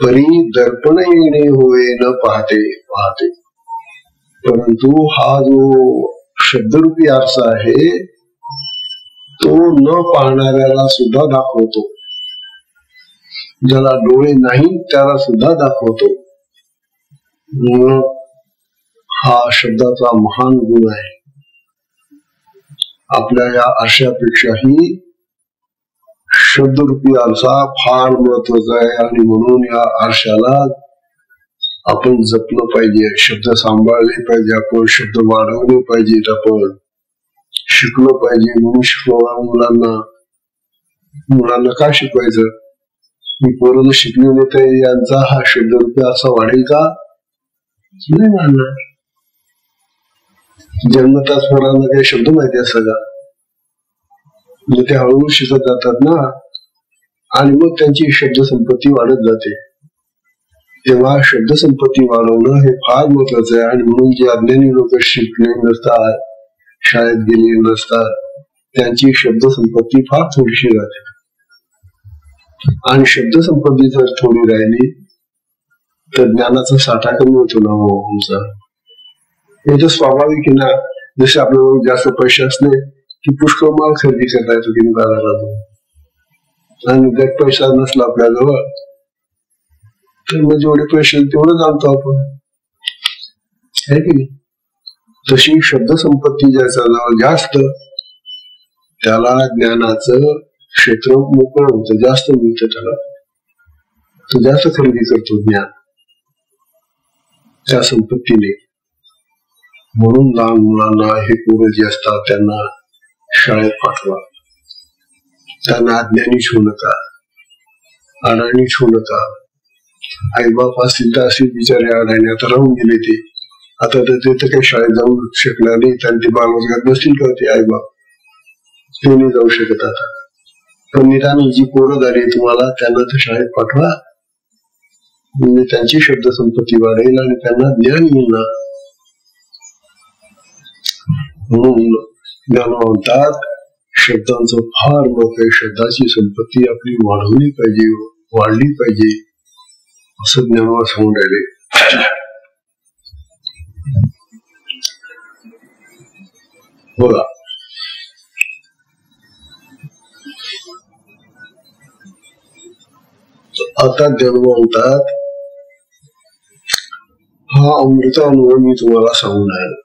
परी दर्पण येणे होय न पाहते पाहते. परंतु हा जो शब्दरूपी आरसा आहे तो न पाहणाऱ्याला सुद्धा दाखवतो, ज्याला डोळे नाही त्याला सुद्धा दाखवतो. हा शब्दाचा महान गुण आहे. आपल्या या आरशापेक्षाही शब्दरूपी आरसा फार महत्वाचा आहे आणि म्हणून या आरशाला आपण जपलं पाहिजे, शब्द सांभाळले पाहिजे, आपण शब्द वाढवले पाहिजेत, आपण शिकलो पाहिजे. म्हणून शिकवा मुलांना काय शिकवायचं? मी पोरं शिकले नाही तर यांचा हा शब्दरूपी आरसा वाढेल का? नाही वाढणार. जन्मताच पोरांना काही शब्द माहिती असतात का? म्हणजे ते हळूहळू शिकत जातात ना, आणि मग त्यांची शब्दसंपत्ती वाढत जाते. तेव्हा शब्दसंपत्ती वाढवणं हे फार महत्वाचं आहे. आणि म्हणून जे अज्ञानी लोक शिकले नसतात, शाळेत गेलेले नसतात, त्यांची शब्दसंपत्ती फार थोडीशी राहते. आणि शब्दसंपत्ती जर थोडी राहिली तर ज्ञानाचा साठा कमी होतो ना हो आमचा. हे तर स्वाभाविक आहे ना. जसे आपल्याला जास्त पैसे असले की पुष्कळ माल खरेदी करता येतो की बाजारात, आणि जर पैसा नसला आपल्याजवळ तर मग जेवढे पैसे तेवढं जाणतो आपण, आहे की नाही? तशी शब्दसंपत्ती ज्याच्या जवळ जास्त त्याला ज्ञानाचं क्षेत्र मोकळं होतं, जास्त मिळतं त्याला, तो जास्त खरेदी करतो ज्ञान त्या संपत्तीने. म्हणून लहान मुलांना हे पोरं जे असतात त्यांना शाळेत पाठवा. त्यांना अज्ञानी ठेवू नका, अडाणी ठेवू नका. आई बाप असतील तर असे बिचारे अडाणी आता राहून गेले ते. आता तर ते तर काही शाळेत जाऊ शकणार नाही, त्यांनी बालवर्गात नसतील का ते आई बाप, ते नाही जाऊ शकत आता. पण निदान जी पोरं झाली तुम्हाला त्यांना तर शाळेत पाठवा, म्हणजे त्यांची शब्दसंपत्ती वाढेल आणि त्यांना ज्ञान येईल ना. म्हणून ज्ञान म्हणतात शब्दांचं फार महत्व आहे. शब्दाची संपत्ती आपली वाढवली पाहिजे, वाढली पाहिजे, असं ज्ञानवा सांगून राहिले. बोला. आता ज्ञानवा म्हणतात हा अमृत अनुभव मी तुम्हाला सांगून राहिलो.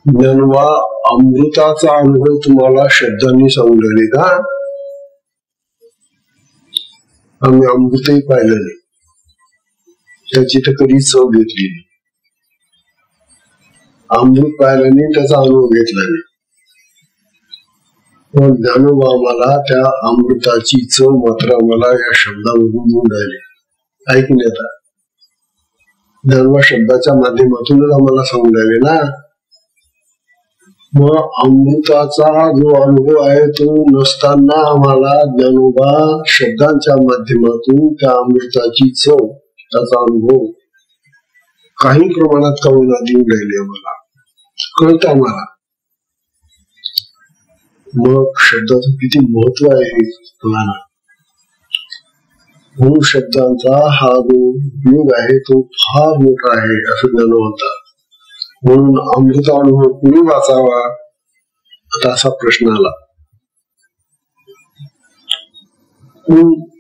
ज्ञानवा अमृताचा अनुभव तुम्हाला शब्दांनी सांगून राहिले का? आम्ही अमृतही पाहिलं नाही, त्याची तर कधी चव घेतली नाही. अमृत पाहिलं नाही, त्याचा अनुभव घेतला नाही. पण ज्ञानोबा आम्हाला त्या अमृताची चव मात्र आम्हाला या शब्दामधून देऊन राहिली. ऐकून आता ज्ञानोबा शब्दाच्या माध्यमातूनच आम्हाला सांगून राहिले ना. मग अमृताचा जो अनुभव आहे तो नसताना आम्हाला ज्ञानोबा शब्दांच्या माध्यमातून त्या अमृताची चव, त्याचा अनुभव काही प्रमाणात का होईना देऊन राहिले आम्हाला, कळतं आम्हाला. मग शब्दाचं किती महत्व आहे तुम्हाला. म्हणून शब्दांचा हा जो उपयोग आहे तो फार मोठा आहे असं ज्ञान म्हणतात. म्हणून अमृतानुभव कुणी वाचावा आता असा प्रश्न आला.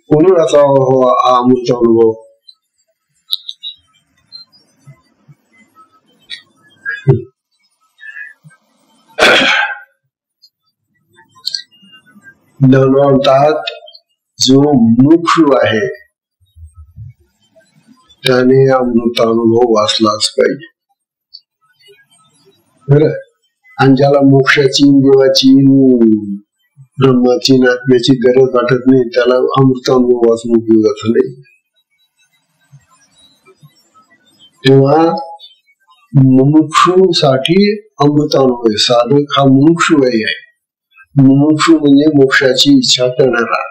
कोणी वाचावा हा अमृतानुभव? म्हणतात जो मुमुक्षु आहे त्याने अमृतानुभव वाचलाच पाहिजे. बरं. आणि ज्याला मोक्षाची, देवाची, ब्रह्माची, आत्म्याची गरज वाटत नाही त्याला अमृतानुभव वाचून उपयोगाचं नाही. तेव्हा मुमुक्षूसाठी अमृतानुभव आहे. साधक हा मुमुक्षू आहे. मुमुक्षू म्हणजे मोक्षाची इच्छा करणारा.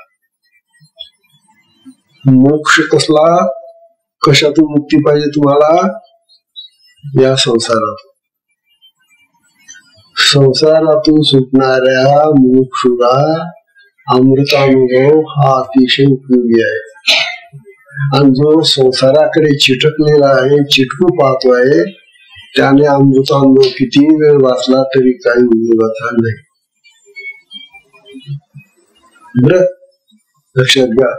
मोक्ष कसला, कशातून मुक्ती पाहिजे तुम्हाला? या संसारातून सुटणाऱ्या मुमुक्षूला अमृतानुभव हा अतिशय उपयोगी आहे. आणि जो संसाराकडे चिटकलेला आहे, चिटकू पाहतोय, त्याने अमृतानुभव किती वेळ वाचला तरी काही उपयोगाचा नाही. बर, लक्षात घ्या.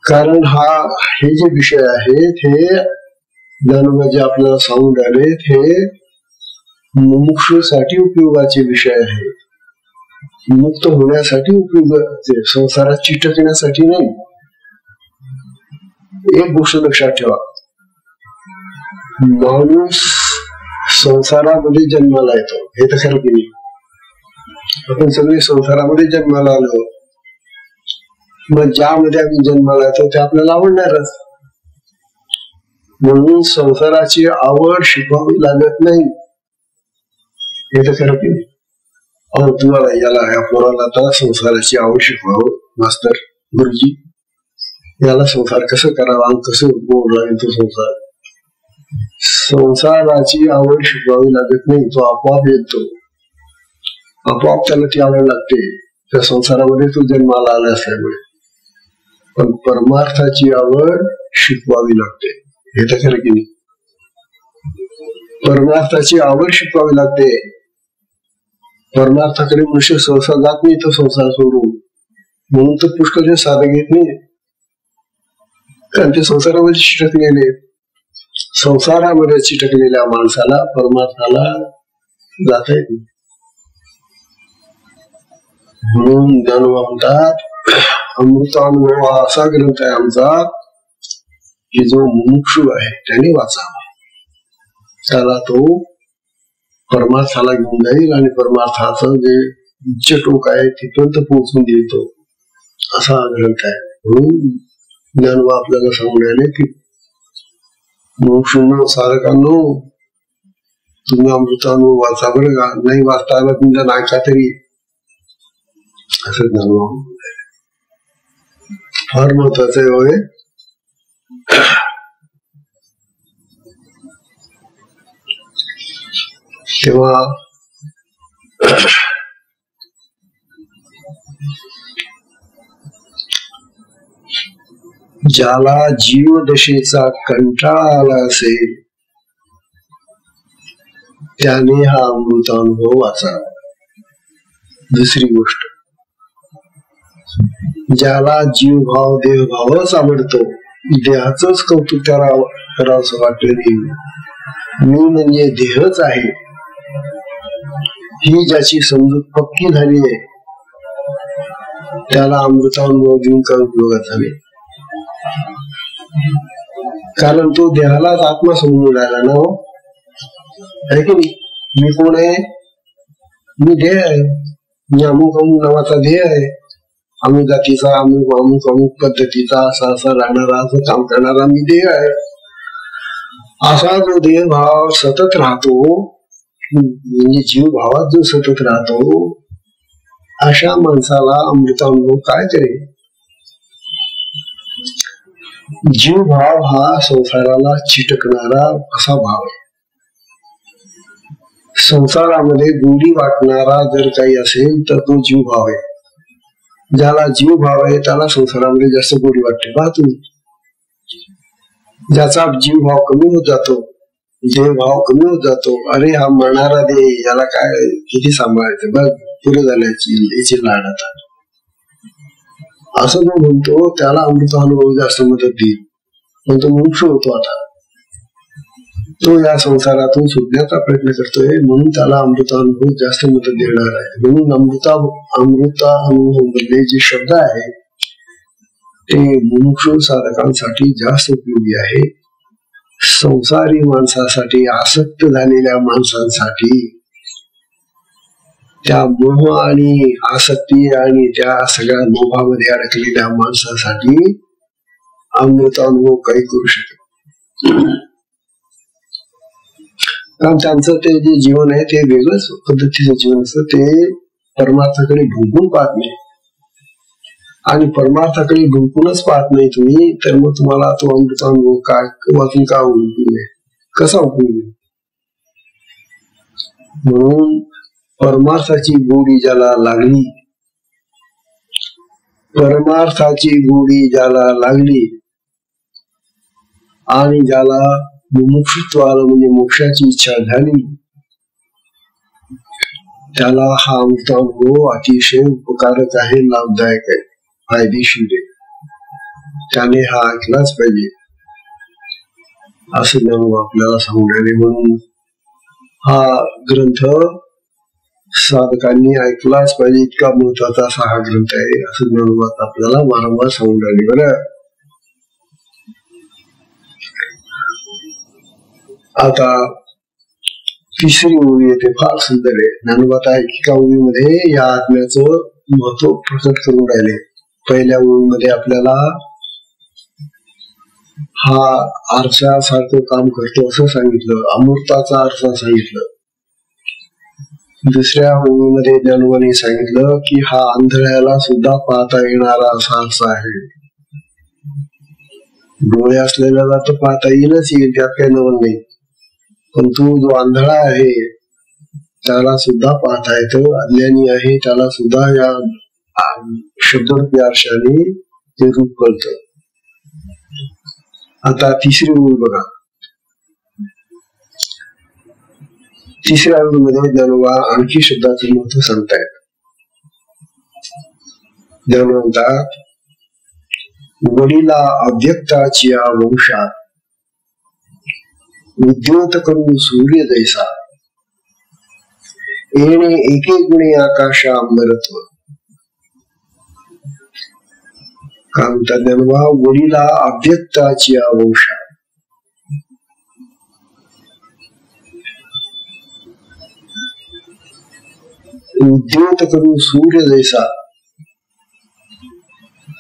कारण हे जे विषय आहेत हे ज्ञानोबाजी आपल्याला सांगून राहिलेत, हे मुमुक्षूसाठी उपयोगाचे विषय आहेत. मुक्त होण्यासाठी उपयोगाचे, संसारात चिटकण्यासाठी नाही. एक गोष्ट लक्षात ठेवा, माणूस संसारामध्ये जन्माला येतो, हे तर खरं की नाही. आपण सगळे संसारामध्ये जन्माला आलो, मग ज्यामध्ये आम्ही जन्माला येतो ते आपल्याला आवडणारच. म्हणून संसाराची आवड शिकवावी लागत नाही, हे तर खरं की नाही. और तुम्हाला या पोराला आता संसाराची आवड शिकवावं, मास्तर गुरुजी याला संसार कसं करावा, कसं बोलला तो संसार. संसाराची आवड शिकवावी लागत नाही, तो आपोआप येतो. आपोआप त्याला ती आवड लागते त्या संसारामध्ये तो जन्माला आला असल्यामुळे. पण परमार्थाची आवड शिकवावी लागते, हे तर खरं की नाही. परमार्थाची आवड शिकवावी लागते. परमार्थाकडे मनुष्य सहसा जात नाही तो संसार सोडून. म्हणून तर पुष्कळ साधक येत नाही, कारण ते संसारामध्ये चिटकलेले. संसारामध्ये चिटकलेल्या माणसाला परमार्थाला जाता येत नाही. म्हणून ज्ञानोबा म्हणतात अमृतानुभव हा असा ग्रंथ आहे आमचा की जो मुमुक्षू आहे त्याने वाचावा. त्याला तो परमार्थाला घेऊन जाईल आणि परमार्थाचं जे उच्च टोक आहे तिथपर्यंत पोहोचून देतो, असा हा ग्रंथ आहे. म्हणून ज्ञानोबा आपल्याला सांगून राहिले की मुमुक्षूंनो, साधकांनो, तुम्ही अमृतानुभव वाचा बरं का. नाही वाचता आला तुमच्या नाका तरी, असं ज्ञानोबा फार महत्वाचं आहे. होय, तेव्हा ज्याला जीवदशेचा कंटाळा आला असेल त्याने हा अमृतानुभव वाचावा. दुसरी गोष्ट, ज्याला जीवभाव देहभावच आवडतो, देहाचंच कौतुक त्याला करावंसं वाटलं नाही, मी म्हणजे देहच आहे, ही ज्याची समजूत पक्की झाली आहे त्याला अमृतानुभव देऊन काय उपयोगाचा नाही. कारण तो देहालाच आत्मा समजून राहिला ना. आहे की नाही? मी कोण आहे? मी देह आहे. मी अमुक अमुक नावाचा देह आहे. अमुक जातीचा, अमुक अमुक अमुक पद्धतीचा, असा असा राहणारा, असं काम करणारा मी देह आहे. असा जो देह भाव सतत राहतो, म्हणजे जीव भावात जो सतत राहतो, अशा माणसाला अमृतानुभव काय करेल? जीव भाव हा संसाराला चिटकणारा असा भाव आहे. संसारामध्ये गोडी वाटणारा जर काही असेल तर तो जीव भाव आहे. ज्याला जीव भाव आहे त्याला संसारामध्ये जास्त गोडी वाटते. पहा तुम्ही, ज्याचा जीव भाव कमी होत जातो, देव भाव कमी होत जातो, अरे हा मरणारा दे, याला काय किती सांभाळायचं, बघ पुरे झाल्याची याची लाड आता, असं जो म्हणतो त्याला अमृतानुभव जास्त मदत देईल. पण तो मोक्ष होतो. आता तो या संसारातून सुटण्याचा प्रयत्न करतोय, म्हणून त्याला अमृतानुभव जास्त मदत देणार आहे. म्हणून अमृतानुभव मधले जे शब्द आहे ते मुमुक्षु साधकांसाठी जास्त उपयोगी आहे. संसारी माणसासाठी, आसक्त झालेल्या माणसांसाठी, त्या मोह आणि आसक्ती आणि त्या सगळ्या लोभामध्ये अडकलेल्या माणसासाठी अमृतानुभव काही करू शकत. कारण त्यांचं ते जे जीवन आहे ते वेगळंच पद्धतीचं जीवन असतं. ते परमार्थाकडे ढुंकून पाहत नाही. आणि परमार्थाकडे ढुंकूनच पाहत नाही तुम्ही, तर मग तुम्हाला तो अमृतानुभव काय वाचून का उपयोग आहे, कसा उपयोग आहे. म्हणून परमार्थाची गोडी ज्याला लागली, परमार्थाची गोडी ज्याला लागली आणि ज्याला मुमुक्षुत्व आलं, म्हणजे मोक्षाची इच्छा झाली, त्याला हा अमृतानुभव अतिशय उपकारक आहे, लाभदायक आहे, फायदेशीर आहे. त्याने हा ऐकलाच पाहिजे असं ज्ञानोबा आपल्याला सांगून राहिले. म्हणून हा ग्रंथ साधकांनी ऐकलाच पाहिजे, इतका महत्वाचा असा हा ग्रंथ आहे असं ज्ञानोबा आपल्याला वारंवार सांगून राहिले. बरं, आता तिसरी ओळी येते, फार सुंदर आहे. ज्ञानोबा एका ओळीमध्ये या आत्म्याचं महत्व प्रकट करून राहिले. पहिल्या ओळीमध्ये आपल्याला हा आरशासारखं काम करतो असं सांगितलं, अमृताचा आरसा सांगितलं. दुसऱ्या ओळीमध्ये ज्ञानोबाने सांगितलं की हा आंधळ्याला सुद्धा पाहता येणारा असा आरसा आहे. डोळे असलेल्याला तर पाहता येईलच येईल, त्यात काही नवल नाही. पण तो जो आंधळा आहे त्याला सुद्धा पाहता येतं, अज्ञानी आहे त्याला सुद्धा या शब्दरूपी आरशाने ते रूप कळतं. आता तिसरी ओळ बघा. तिसऱ्या ओळीमध्ये ज्ञानोबा आणखी शब्दाचं महत्व सांगतायत. ज्ञानोबा म्हणतात, वडिला अव्यक्ताची वंशात उद्योत करून सूर्य जैसा येणे एके गुणे आकाशा अंबरत्व. काय म्हणतात ज्ञानोबा, वडिला अव्यक्ताची वंशा, उद्योत करून सूर्य जैसा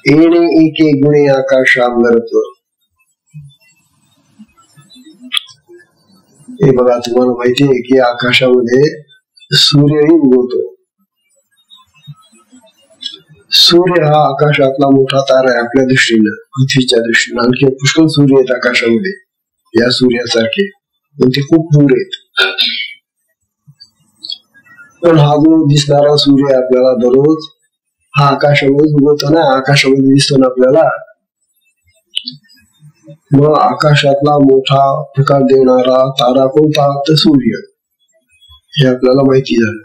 येणे एके गुणे आकाशा अंबरत्व. हे बघा, तुम्हाला माहिती आहे की आकाशामध्ये सूर्यही उगवतो. सूर्य हा आकाशातला मोठा तारा आहे आपल्या दृष्टीनं, पृथ्वीच्या दृष्टीनं. आणखी पुष्कळ सूर्य आहेत आकाशामध्ये या सूर्यासारखे, पण ते खूप दूर आहेत. पण हा जो दिसणारा सूर्य आपल्याला दररोज हा आकाशामध्ये उगवतो ना, आकाशामध्ये दिसतो ना आपल्याला. मग आकाशातला मोठा प्रकाश देणारा तारा कोणता, तर सूर्य, हे आपल्याला माहिती झालं.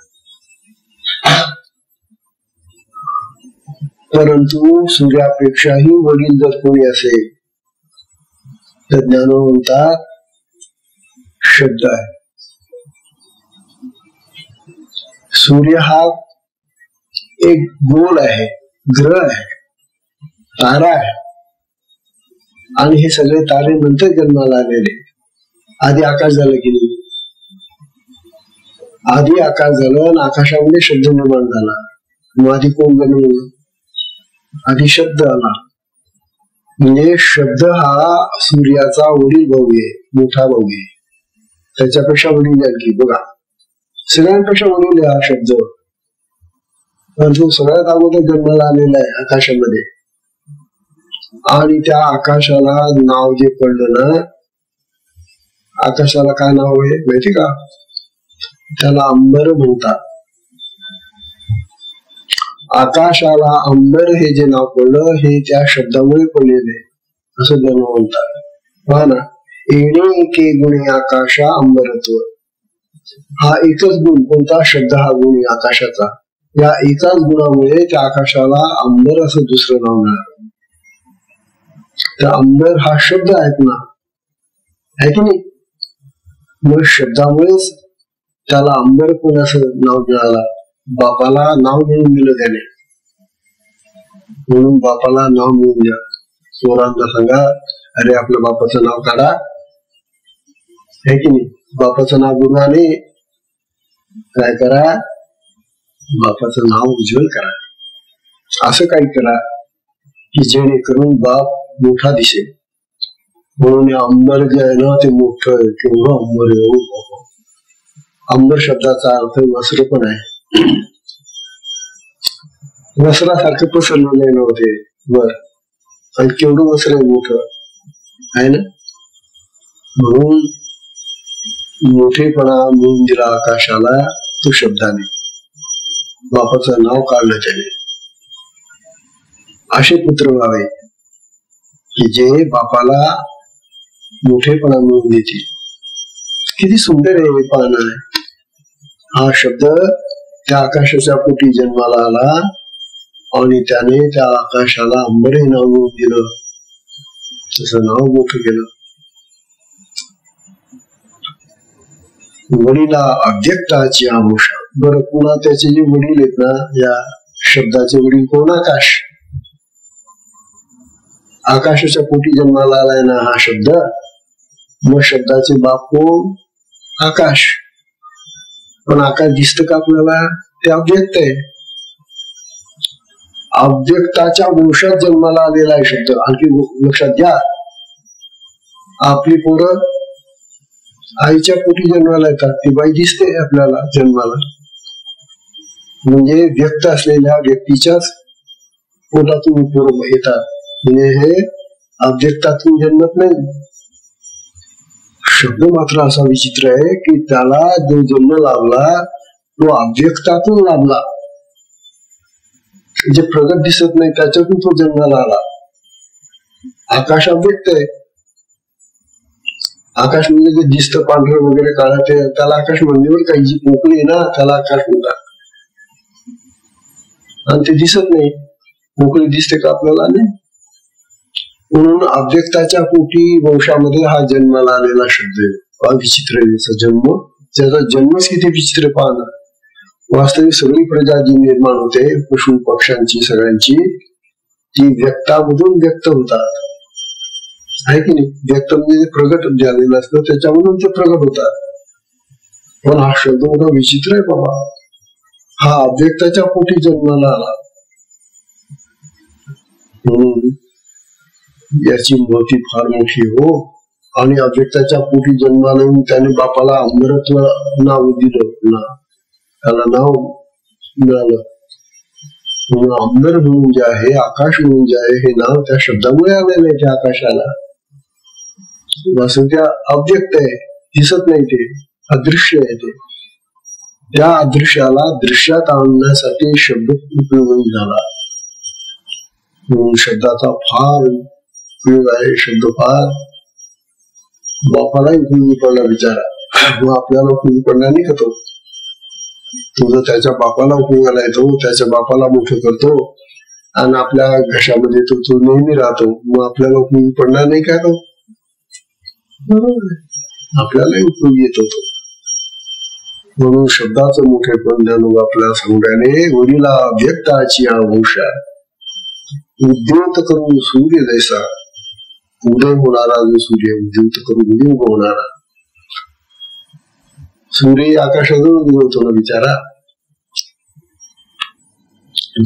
परंतु सूर्यापेक्षाही वडील जर कोणी असेल तर ज्ञानोबा म्हणतात शब्द आहे. सूर्य हा एक गोल आहे, ग्रह आहे, तारा आहे. आणि हे सगळे तारे नंतर जन्माला आलेले. आधी आकाश झालं की नाही, आधी आकाश झालं आणि आकाशामध्ये शब्द निर्माण झाला. मग आधी कोण जन्मलं, आधी शब्द आला. म्हणजे शब्द हा सूर्याचा वडील भाऊ आहे, मोठा भाऊ आहे. त्याच्यापेक्षा वडील आणखी बघा, सगळ्यांपेक्षा वडील हा शब्द. पण तो सगळ्यात अगोदर जन्माला आलेला आहे आकाशामध्ये. आणि त्या आकाशाला नाव जे पडलं ना, आकाशाला काय नाव आहे माहिती का? त्याला अंबर म्हणतात. आकाशाला अंबर हे जे नाव पडलं हे त्या शब्दामुळे पडलेले असं जण म्हणतात. पहा ना, येणे के गुणे आकाशा अंबरत्व. हा एकच गुण, कोणता शब्द? हा गुण आकाशाचा. या एकाच गुणामुळे त्या आकाशाला अंबर असं दुसरं नाव मिळालं. तर अंबर हा शब्द आहेत ना, आहे की नाही? मग शब्दामुळेच त्याला अंबर कोण असं नाव मिळालं. बापाला नाव मिळून दिलं त्याने, म्हणून बापाला नाव मिळून द्या. पोरांना सांगा, अरे आपल्या बापाचं नाव काढा, आहे की नाही? बापाचं नाव गुरुवाने काय करा, बापाचं नाव उज्ज्वल करा. असं काही करा की जेणेकरून बाप मोठा दिसेल. म्हणून अंबर जे आहे ना ते मोठं आहे. केवढं अंबर आहे. अंबर शब्दाचा अर्थ वस्त्र पण आहे. वस्त्रासारखं पसरलेलं नव्हते वर, आणि केवढं वस्त्र आहे, मोठं आहे ना. म्हणून मोठेपणा मिळून दिला आकाशाला तो शब्दाने, बापाचं नाव काढलं त्याने. असे पुत्र व्हावे की जे बापाला मोठेपणा मिळून देतील. किती सुंदर आहे हे पाहणं. हा शब्द त्या आकाशाच्या पोटी जन्माला आला आणि त्याने त्या आकाशाला अंबर हे नाव मिळून दिलं. तसं नाव मोठं केलं. वडिला अव्यक्ताची आमुषा. बरं, पुन्हा त्याचे जे वडील आहेत ना, या शब्दाचे वडील कोण? आकाश. आकाशाच्या पोटी जन्माला आलाय ना हा शब्द. मग शब्दाचे बाप कोण? आकाश. पण आकाश दिसत का आपल्याला? ते अव्यक्त आहे. अव्यक्ताच्या वंशात जन्माला आलेला आहे शब्द. आणखी लक्षात घ्या, आपली पोरं आईच्या पोटी जन्माला येतात, ती बाई दिसते आपल्याला जन्माला. म्हणजे व्यक्त असलेल्या व्यक्तीच्याच पोटातून पोरं येतात. म्हणजे हे अव्यक्तातून जन्मत नाही. शब्द मात्र असा विचित्र आहे की त्याला जो जन्म लाभला तो अव्यक्तातून लाभला. जे प्रगट दिसत नाही त्याच्यातून तो जन्माला आला. आकाश अव्यक्त आहे. आकाश म्हणजे जे दिसतं पांढरं वगैरे काळा, ते त्याला आकाश म्हणजे काही जी पोकळी आहे ना त्याला आकाश म्हणतात. आणि ते दिसत नाही. पोकळी दिसते का आपल्याला? नाही. म्हणून अव्यक्ताच्या पोटी वंशामध्ये हा जन्माला आलेला शब्द आहे. विचित्र आहे त्याचा जन्म. त्याचा जन्मच किती विचित्र पाहणं. वास्तविक सगळी प्रजा जी निर्माण होते पशु पक्ष्यांची सगळ्यांची, ती व्यक्तामधून व्यक्त होतात, आहे की नाही? व्यक्त म्हणजे प्रगट झालेलं असतं त्याच्यामधून ते प्रगट होतात. पण हा शब्द मोठा विचित्र आहे बाबा. हा अव्यक्ताच्या पोटी जन्माला आला. याची महती फार मोठी हो. आणि अव्यक्ताच्या पोटी जन्माला येऊन त्याने बापाला अमृतत्व नाव दिलं ना, त्याला नाव मिळालं. अंबर म्हणून जे आहे, आकाश म्हणून जे आहे, हे नाव त्या शब्दामुळे आलेलं आहे. त्या आकाशाला त्या अव्यक्त आहे, दिसत नाही, ते अदृश्य आहे. ते त्या अदृश्याला दृश्यात आणण्यासाठी शब्द उपयोगी झाला. म्हणून शब्दाचा फार उपयोग आहे. शब्द फार बापालाही उपयोगी पडला बिचारा. मग आपल्याला उपयोगी पडला नाही का? तो तुझं त्याच्या बापाला उपयोगाला येतो, त्याच्या बापाला मोठं करतो आणि आपल्या घशामध्ये तो नेहमी राहतो. मग आपल्याला उपयोगी पडणार नाही का? तो आपल्यालाही उपयोगी येतो तो. म्हणून शब्दाचं मोठेपण ज्ञानोबा आपल्याला सांगण्याने, वडिला व्यक्ताची आमुषा उद्योत करून सूर्य जैसा उदय होणारा, जो सूर्य उद्योत करून उदय होणारा सूर्य आकाशातून उगवतो ना बिचारा.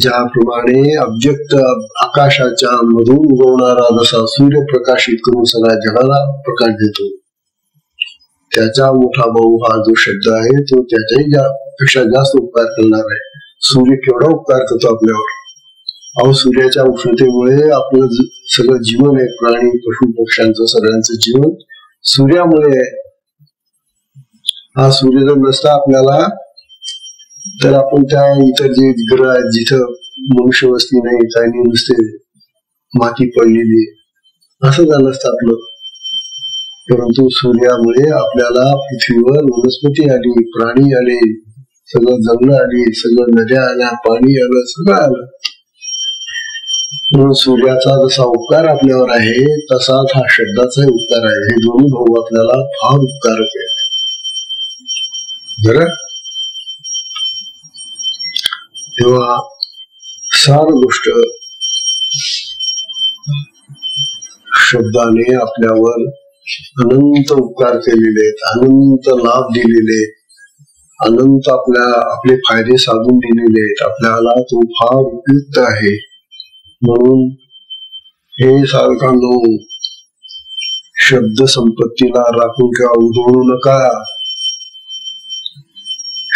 ज्याप्रमाणे अव्यक्त आकाशाच्या मधून उगवणारा जसा सूर्य प्रकाशित करून सगळ्या जगाला प्रकाश देतो, त्याचा मोठा भाऊ हा जो शब्द आहे तो त्याच्याही पेक्षा जास्त उपकार करणार आहे. सूर्य केवढा उपकार करतो आपल्यावर. अहो सूर्याच्या उष्णतेमुळे आपलं सगळं जीवन आहे, प्राणी पशु पक्ष्यांचं सगळ्यांचं जीवन सूर्यामुळे आहे. हा सूर्य जर नसता आपल्याला तर आपण त्या इतर जे ग्रह आहेत जिथं मनुष्य वस्ती नाही काही नुसते माती पडलेली असं झालं असतं आपलं. परंतु सूर्यामुळे आपल्याला पृथ्वीवर वनस्पती आली, प्राणी आले, सगळं जंगल आली, सगळं नद्या आल्या, पाणी आलं, सगळं आलं. म्हणून सूर्याचा जसा उपकार आपल्यावर आहे तसाच हा शब्दाचाही उपकार आहे. हे दोन्ही भाऊ आपल्याला फार उपकारक आहेत. बरं, तेव्हा सार गोष्ट शब्दाने आपल्यावर अनंत उपकार केलेले आहेत, अनंत लाभ दिलेले आहेत, अनंत आपले फायदे साधून दिलेले आहेत. आपल्याला तो फार उपयुक्त आहे. म्हणून हे साधकांनो, शब्द संपत्तीला राखून किंवा उधळू नका.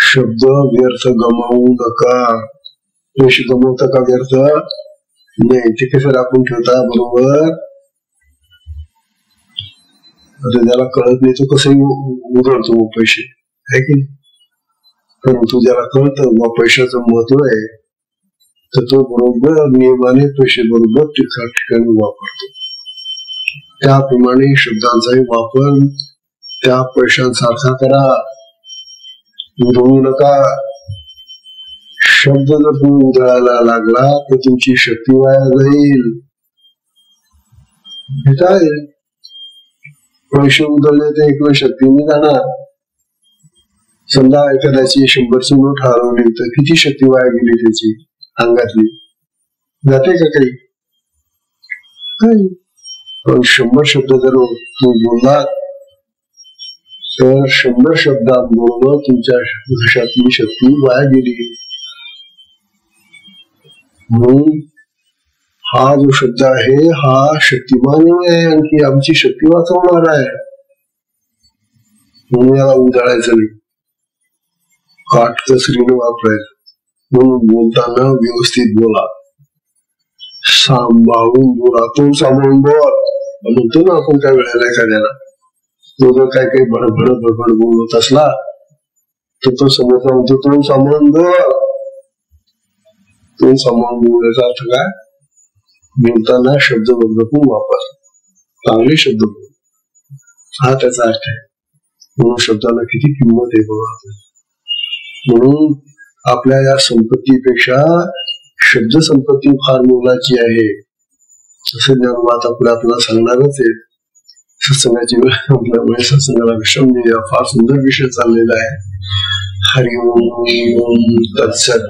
शब्द व्यर्थ गमावू नका. पैसे गमवता का व्यर्थ? नाही. ते कसं राखून ठेवता बरोबर. आता ज्याला कळत नाही तो कसंही उधळतो पैसे, आहे की नाही? परंतु ज्याला कळतं पैशाचं महत्व आहे तर तो बरोबर नियमाने पैसे बरोबर ठिकाणी वापरतो. त्याप्रमाणे शब्दांचाही वापर त्या पैशांसारखा करा, उधळू नका. शब्द जर तुम्ही उधळायला लागला तर तुमची शक्ती वाया जाईल. हे काय पैसे उधळले तर एक वेळ शक्तीने जाणार. समजा एखाद्याची 100ची नोट हरवली तर किती शक्ती वाया गेली त्याची अंगातली, जाते का काही? पण 100 शब्द जर तुम्ही बोललात तर 100 शब्दांबरोबर तुमच्या घशातली शक्ती वाया गेली. म्हणून हा जो शब्द आहे हा शक्तिमान आहे, आणखी आमची शक्ती वाचवणार आहे. म्हणून याला उधळायचं नाही, काटकसरीने वापरायचं. म्हणून बोलताना व्यवस्थित बोला, सांभाळून बोला. तोंड सांभाळून बोल म्हणतो ना आपण काय वेळेला एखाद्याला. तो जर काय काही बडबड बोलत असला तर तो समोरचा म्हणतो तोंड सांभाळून बोल. तोंड सांभाळून बोलायचा अर्थ काय? बोलताना शब्द बदलून वापर, चांगले शब्द बोल, हा त्याचा अर्थ आहे. म्हणून शब्दाला किती किंमत आहे बघा. म्हणून आपल्या या संपत्तीपेक्षा शब्द संपत्ती फार मोलाची आहे असं ज्ञानवाद आपल्याला सांगणारच आहे. सत्संगाची वेळ आपल्यामुळे सत्संगाला विश्राम देऊया. फार सुंदर विषय चाललेला आहे. हरिओम तत्सत.